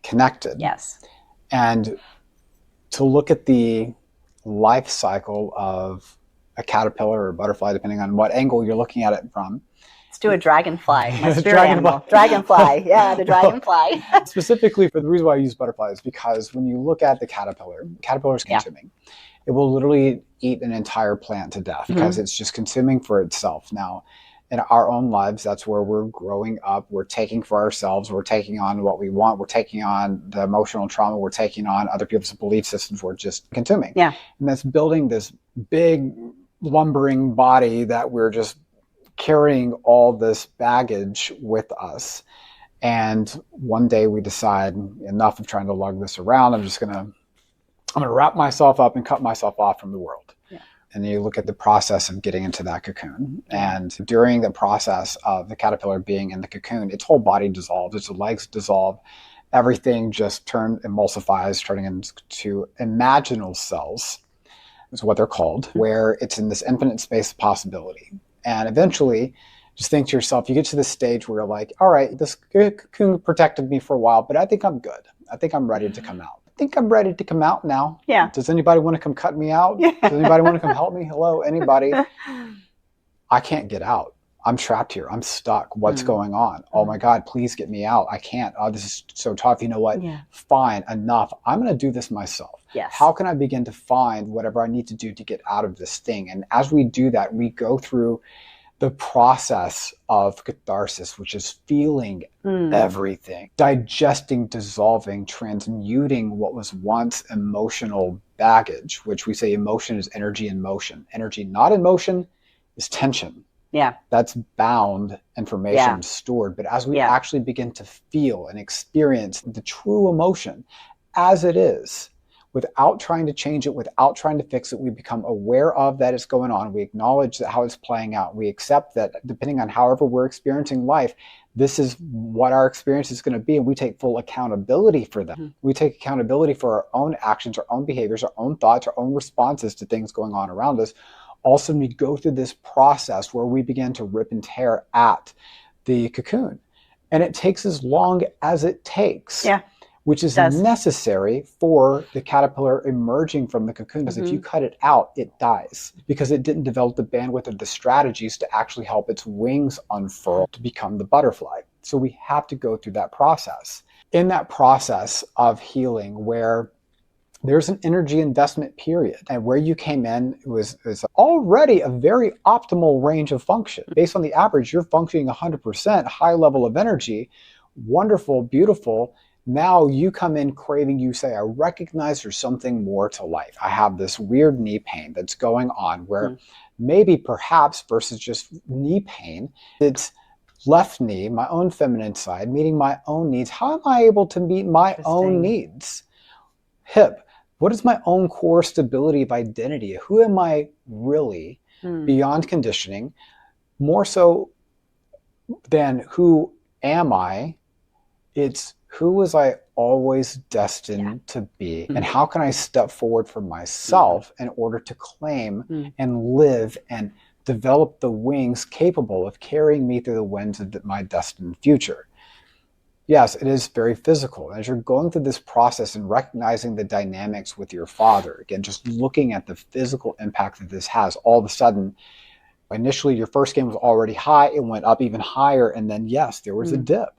connected. Yes. And to look at the life cycle of a caterpillar or a butterfly, depending on what angle you're looking at it from. Let's do a dragonfly, my spirit animal. Dragonfly, the dragonfly. Specifically, for the reason why I use butterflies, because when you look at the caterpillar's consuming. It will literally eat an entire plant to death because it's just consuming for itself. Now, in our own lives, that's where we're growing up. We're taking for ourselves. We're taking on what we want. We're taking on the emotional trauma. We're taking on other people's belief systems. We're just consuming. Yeah. And that's building this big, lumbering body that we're just carrying all this baggage with us. And one day we decide, enough of trying to lug this around. I'm going to wrap myself up and cut myself off from the world. Yeah. And then you look at the process of getting into that cocoon. And during the process of the caterpillar being in the cocoon, its whole body dissolves, its legs dissolve, everything just emulsifies, turning into imaginal cells, is what they're called, where it's in this infinite space of possibility. And eventually, just think to yourself, you get to this stage where you're like, all right, this cocoon protected me for a while, but I think I'm good. I think I'm ready to come out. I think I'm ready to come out now. Yeah. Does anybody want to come cut me out? Yeah. Does anybody want to come help me? Hello, anybody? I can't get out. I'm trapped here. I'm stuck. What's going on? Oh my God, please get me out. I can't. Oh, this is so tough. You know what? Yeah. Fine, enough. I'm going to do this myself. Yes. How can I begin to find whatever I need to do to get out of this thing? And as we do that, we go through the process of catharsis, which is feeling everything, digesting, dissolving, transmuting what was once emotional baggage, which we say emotion is energy in motion. Energy not in motion is tension. Yeah. That's bound information stored. But as we actually begin to feel and experience the true emotion as it is, without trying to change it, without trying to fix it, we become aware of that it's going on. We acknowledge that how it's playing out. We accept that depending on however we're experiencing life, this is what our experience is going to be. And we take full accountability for that. We take accountability for our own actions, our own behaviors, our own thoughts, our own responses to things going on around us. Also, we go through this process where we begin to rip and tear at the cocoon. And it takes as long as it takes. Yeah. Which is necessary for the caterpillar emerging from the cocoon. Because if you cut it out, it dies. Because it didn't develop the bandwidth or the strategies to actually help its wings unfurl to become the butterfly. So we have to go through that process. In that process of healing, where there's an energy investment period, and where you came in was already a very optimal range of function. Based on the average, you're functioning 100%, high level of energy, wonderful, beautiful. Now you come in craving, you say, I recognize there's something more to life. I have this weird knee pain that's going on where maybe perhaps versus just knee pain, it's left knee, my own feminine side, meeting my own needs. How am I able to meet my own needs? Hip, what is my own core stability of identity? Who am I really beyond conditioning? More so than who am I? It's who was I always destined to be? And how can I step forward for myself in order to claim and live and develop the wings capable of carrying me through the winds of my destined future? Yes, it is very physical. As you're going through this process and recognizing the dynamics with your father, again, just looking at the physical impact that this has, all of a sudden, initially your first game was already high, it went up even higher, and then yes, there was a dip.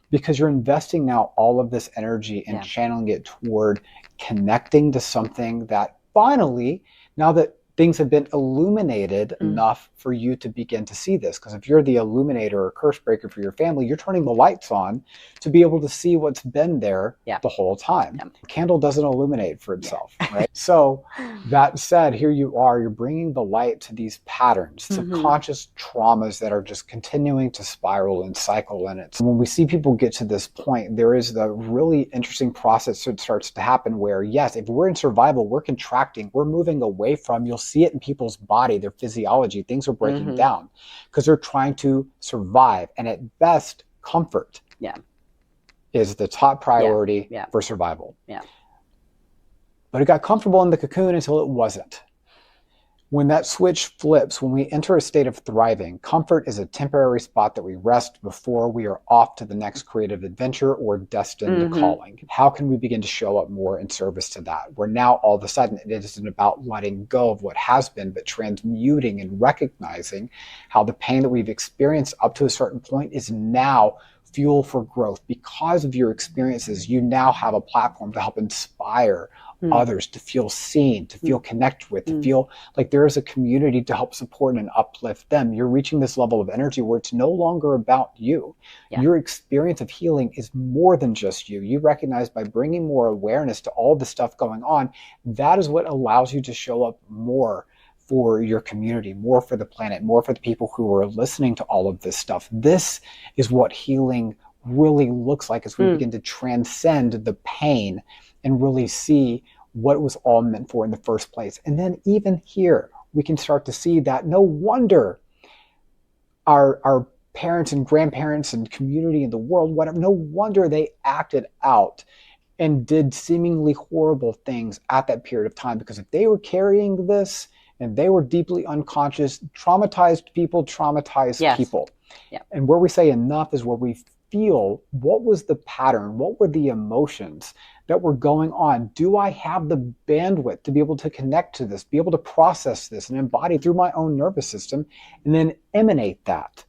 Because you're investing now all of this energy and channeling it toward connecting to something that finally, now that things have been illuminated enough for you to begin to see this. Because if you're the illuminator or curse breaker for your family, you're turning the lights on to be able to see what's been there the whole time. A candle doesn't illuminate for itself, right? So that said, here you are, you're bringing the light to these patterns, subconscious traumas that are just continuing to spiral and cycle in it. So when we see people get to this point, there is the really interesting process that starts to happen where, yes, if we're in survival, we're contracting, we're moving away from, you'll see it in people's body, their physiology, things are breaking down because they're trying to survive. And at best, comfort is the top priority for survival. But it got comfortable in the cocoon until it wasn't. When that switch flips, when we enter a state of thriving, comfort is a temporary spot that we rest before we are off to the next creative adventure or destined calling. How can we begin to show up more in service to that? Where now all of a sudden it isn't about letting go of what has been, but transmuting and recognizing how the pain that we've experienced up to a certain point is now fuel for growth. Because of your experiences, you now have a platform to help inspire others to feel seen, to feel connected with, to feel like there is a community to help support and uplift them. You're reaching this level of energy where it's no longer about you. Your experience of healing is more than just you. You recognize by bringing more awareness to all the stuff going on, that is what allows you to show up more for your community, more for the planet, more for the people who are listening to all of this stuff. This is what healing really looks like as we begin to transcend the pain and really see what it was all meant for in the first place. And then even here, we can start to see that no wonder our parents and grandparents and community in the world, whatever, no wonder they acted out and did seemingly horrible things at that period of time. Because if they were carrying this and they were deeply unconscious, traumatized people. And where we say enough is where we feel what was the pattern, what were the emotions that were going on. Do I have the bandwidth to be able to connect to this, be able to process this and embody through my own nervous system, and then emanate that?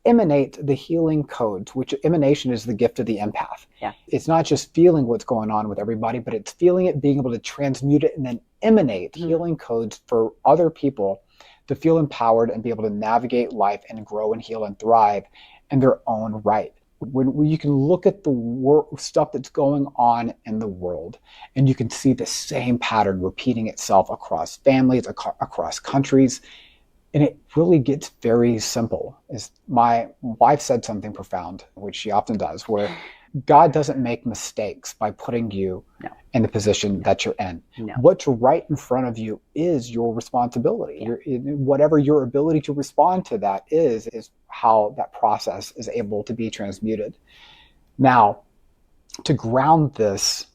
Emanate the healing codes, which emanation is the gift of the empath. It's not just feeling what's going on with everybody, but it's feeling it, being able to transmute it, and then emanate healing codes for other people to feel empowered and be able to navigate life and grow and heal and thrive in their own right. When you can look at the stuff that's going on in the world, and you can see the same pattern repeating itself across families, across countries, and it really gets very simple. My wife said something profound, which she often does, where God doesn't make mistakes by putting you in the position that you're in. What's right in front of you is your responsibility. Whatever your ability to respond to that is how that process is able to be transmuted. Now, to ground this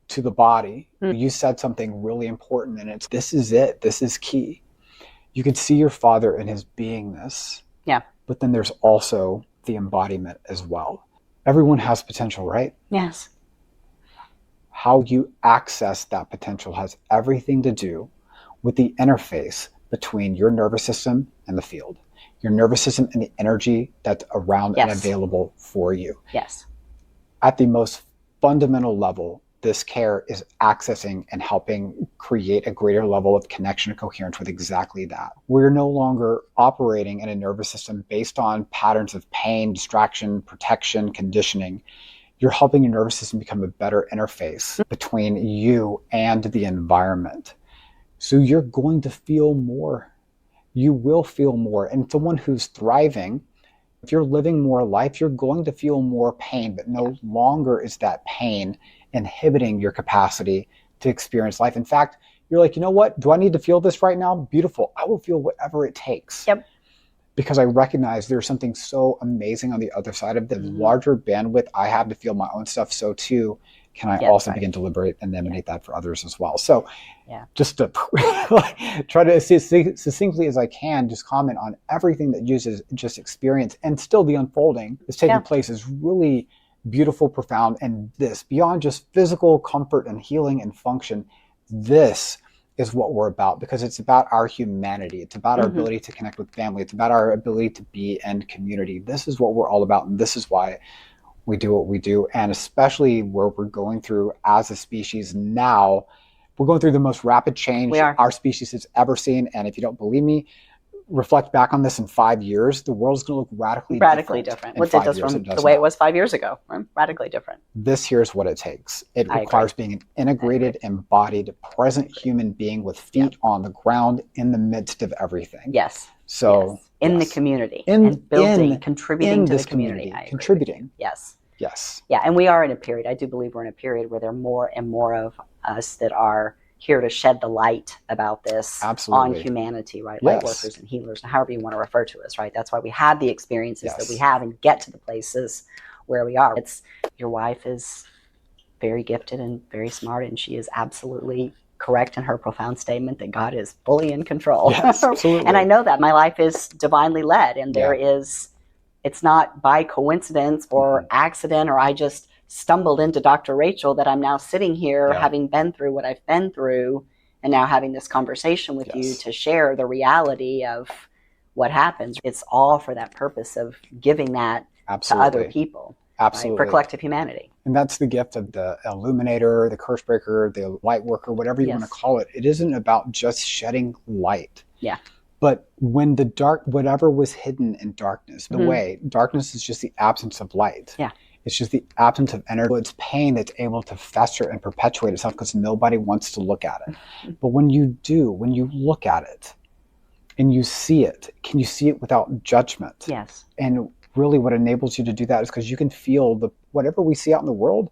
to the body, you said something really important, and this is it. This is key. You can see your father in his beingness. But then there's also the embodiment as well. Everyone has potential, right? Yes. How you access that potential has everything to do with the interface between your nervous system and the field. Your nervous system and the energy that's around and available for you. At the most fundamental level, this care is accessing and helping create a greater level of connection and coherence with exactly that. We're no longer operating in a nervous system based on patterns of pain, distraction, protection, conditioning. you're helping your nervous system become a better interface between you and the environment. So you're going to feel more. You will feel more. And someone who's thriving, if you're living more life, you're going to feel more pain, but no longer is that pain inhibiting your capacity to experience life. In fact, you're like, you know what? Do I need to feel this right now? Beautiful. I will feel whatever it takes. Yep. Because I recognize there's something so amazing on the other side of the larger bandwidth I have to feel my own stuff. So too, can I also begin to liberate and emanate that for others as well? So just to try to, as succinctly as I can, just comment on everything that uses just experience, and still the unfolding is taking place is really beautiful, profound, and this, beyond just physical comfort and healing and function, this is what we're about, because it's about our humanity. It's about our ability to connect with family. It's about our ability to be in community. This is what we're all about. And this is why we do what we do. And especially where we're going through as a species now, we're going through the most rapid change our species has ever seen. And if you don't believe me, reflect back on this in 5 years, the world's going to look radically different. What did this from the way it was 5 years ago? Radically different. This here's what it takes. It requires being an integrated, embodied, present human being with feet on the ground in the midst of everything. Yes. So in the community and building, contributing to the community. Contributing. Yes. Yes. Yeah, and we are in a period. I do believe we're in a period where there are more and more of us that are here to shed the light about this on humanity, right? Light workers and healers, however you want to refer to us, right? That's why we have the experiences that we have and get to the places where we are. Your wife is very gifted and very smart, and she is absolutely correct in her profound statement that God is fully in control. Yes, absolutely. And I know that my life is divinely led, and it's not by coincidence or accident, or I just stumbled into Dr. Rachel that I'm now sitting here having been through what I've been through, and now having this conversation with you to share the reality of what happens. It's all for that purpose of giving that to other people. Absolutely. Right? For collective humanity. And that's the gift of the illuminator, the curse breaker, the light worker, whatever you want to call it. It isn't about just shedding light. Yeah. But when the dark, whatever was hidden in darkness, darkness is just the absence of light. Yeah. It's just the absence of energy. It's pain that's able to fester and perpetuate itself because nobody wants to look at it. But when you do, when you look at it and you see it, can you see it without judgment? Yes. And really what enables you to do that is because you can feel whatever we see out in the world,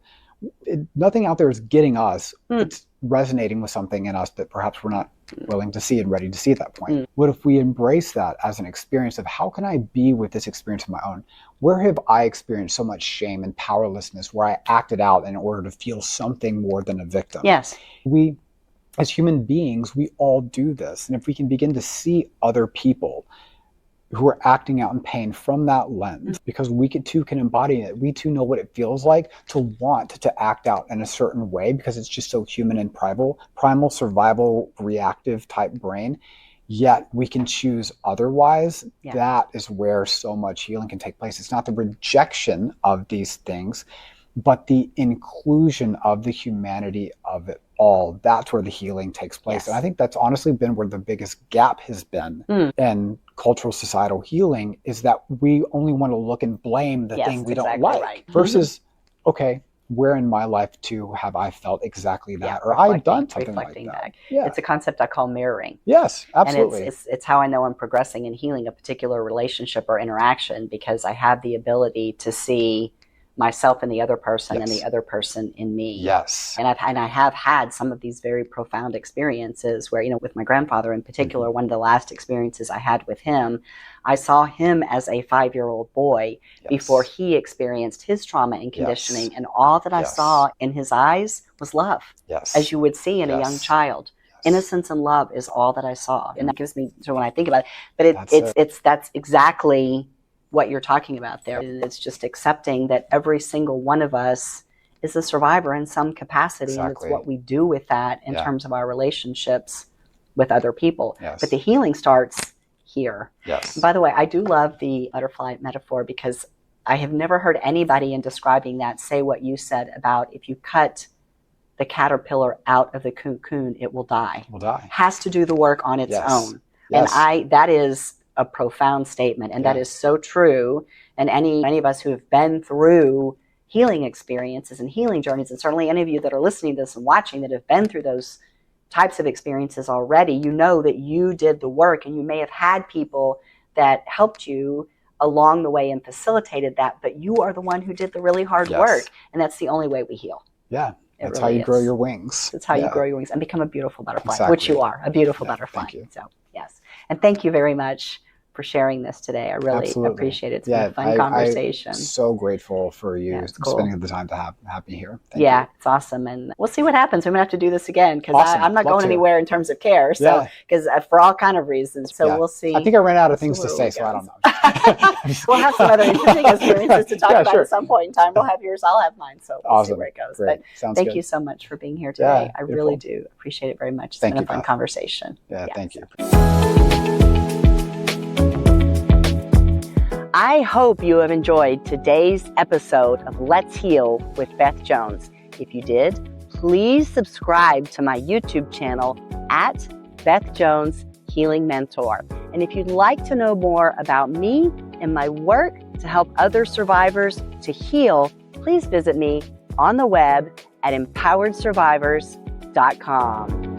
nothing out there is getting us. It's resonating with something in us that perhaps we're not willing to see and ready to see at that point. What if we embrace that as an experience of how can I be with this experience of my own? Where have I experienced so much shame and powerlessness where I acted out in order to feel something more than a victim? Yes. We, as human beings, we all do this. And if we can begin to see other people who are acting out in pain from that lens, because we too can embody it. We too know what it feels like to want to act out in a certain way because it's just so human and primal survival, reactive type brain. Yet we can choose otherwise. Yeah. That is where so much healing can take place. It's not the rejection of these things, but the inclusion of the humanity of it all. That's where the healing takes place. Yes. And I think that's honestly been where the biggest gap has been in cultural societal healing, is that we only want to look and blame the thing we don't like versus, okay, where in my life too have I felt exactly that, or I've done something like that? Yeah. It's a concept I call mirroring. Yes, absolutely. And it's how I know I'm progressing and healing a particular relationship or interaction, because I have the ability to see myself in the other person and the other person in me. Yes. And I have had some of these very profound experiences where, with my grandfather in particular, one of the last experiences I had with him, I saw him as a 5-year-old boy before he experienced his trauma and conditioning. And all that I saw in his eyes was love, as you would see in a young child. Innocence and love is all that I saw. And that gives me, so when I think about it, but that's exactly what you're talking about there. It's just accepting that every single one of us is a survivor in some capacity. Exactly. And it's what we do with that in terms of our relationships with other people. Yes. But the healing starts here. Yes. And by the way, I do love the butterfly metaphor, because I have never heard anybody in describing that say what you said about if you cut the caterpillar out of the cocoon, it will die. It will die. Has to do the work on its own. Yes. And that is a profound statement, and that is so true. And any of us who have been through healing experiences and healing journeys, and certainly any of you that are listening to this and watching that have been through those types of experiences already, you know that you did the work, and you may have had people that helped you along the way and facilitated that, but you are the one who did the really hard work, and that's the only way we heal. Yeah, that's really how you grow your wings. That's how you grow your wings and become a beautiful butterfly, which you are, a beautiful butterfly. Thank you. So, yes. And thank you very much for sharing this today. I really appreciate it. It's been a fun conversation. I'm so grateful for you spending the time to have me here. Thank you. It's awesome. And we'll see what happens. I'm going to have to do this again because I'm not going anywhere in terms of care. So, because for all kind of reasons. So we'll see. I think I ran out of things to say, so I don't know. We'll have some other interesting experiences to talk about at some point in time. We'll have yours, I'll have mine. So we'll see where it goes. Great. But thank you so much for being here today. I really do appreciate it very much. It's been a fun conversation. Thank you. I hope you have enjoyed today's episode of Let's Heal with Beth Jones. If you did, please subscribe to my YouTube channel at Beth Jones Healing Mentor. And if you'd like to know more about me and my work to help other survivors to heal, please visit me on the web at empoweredsurvivors.com.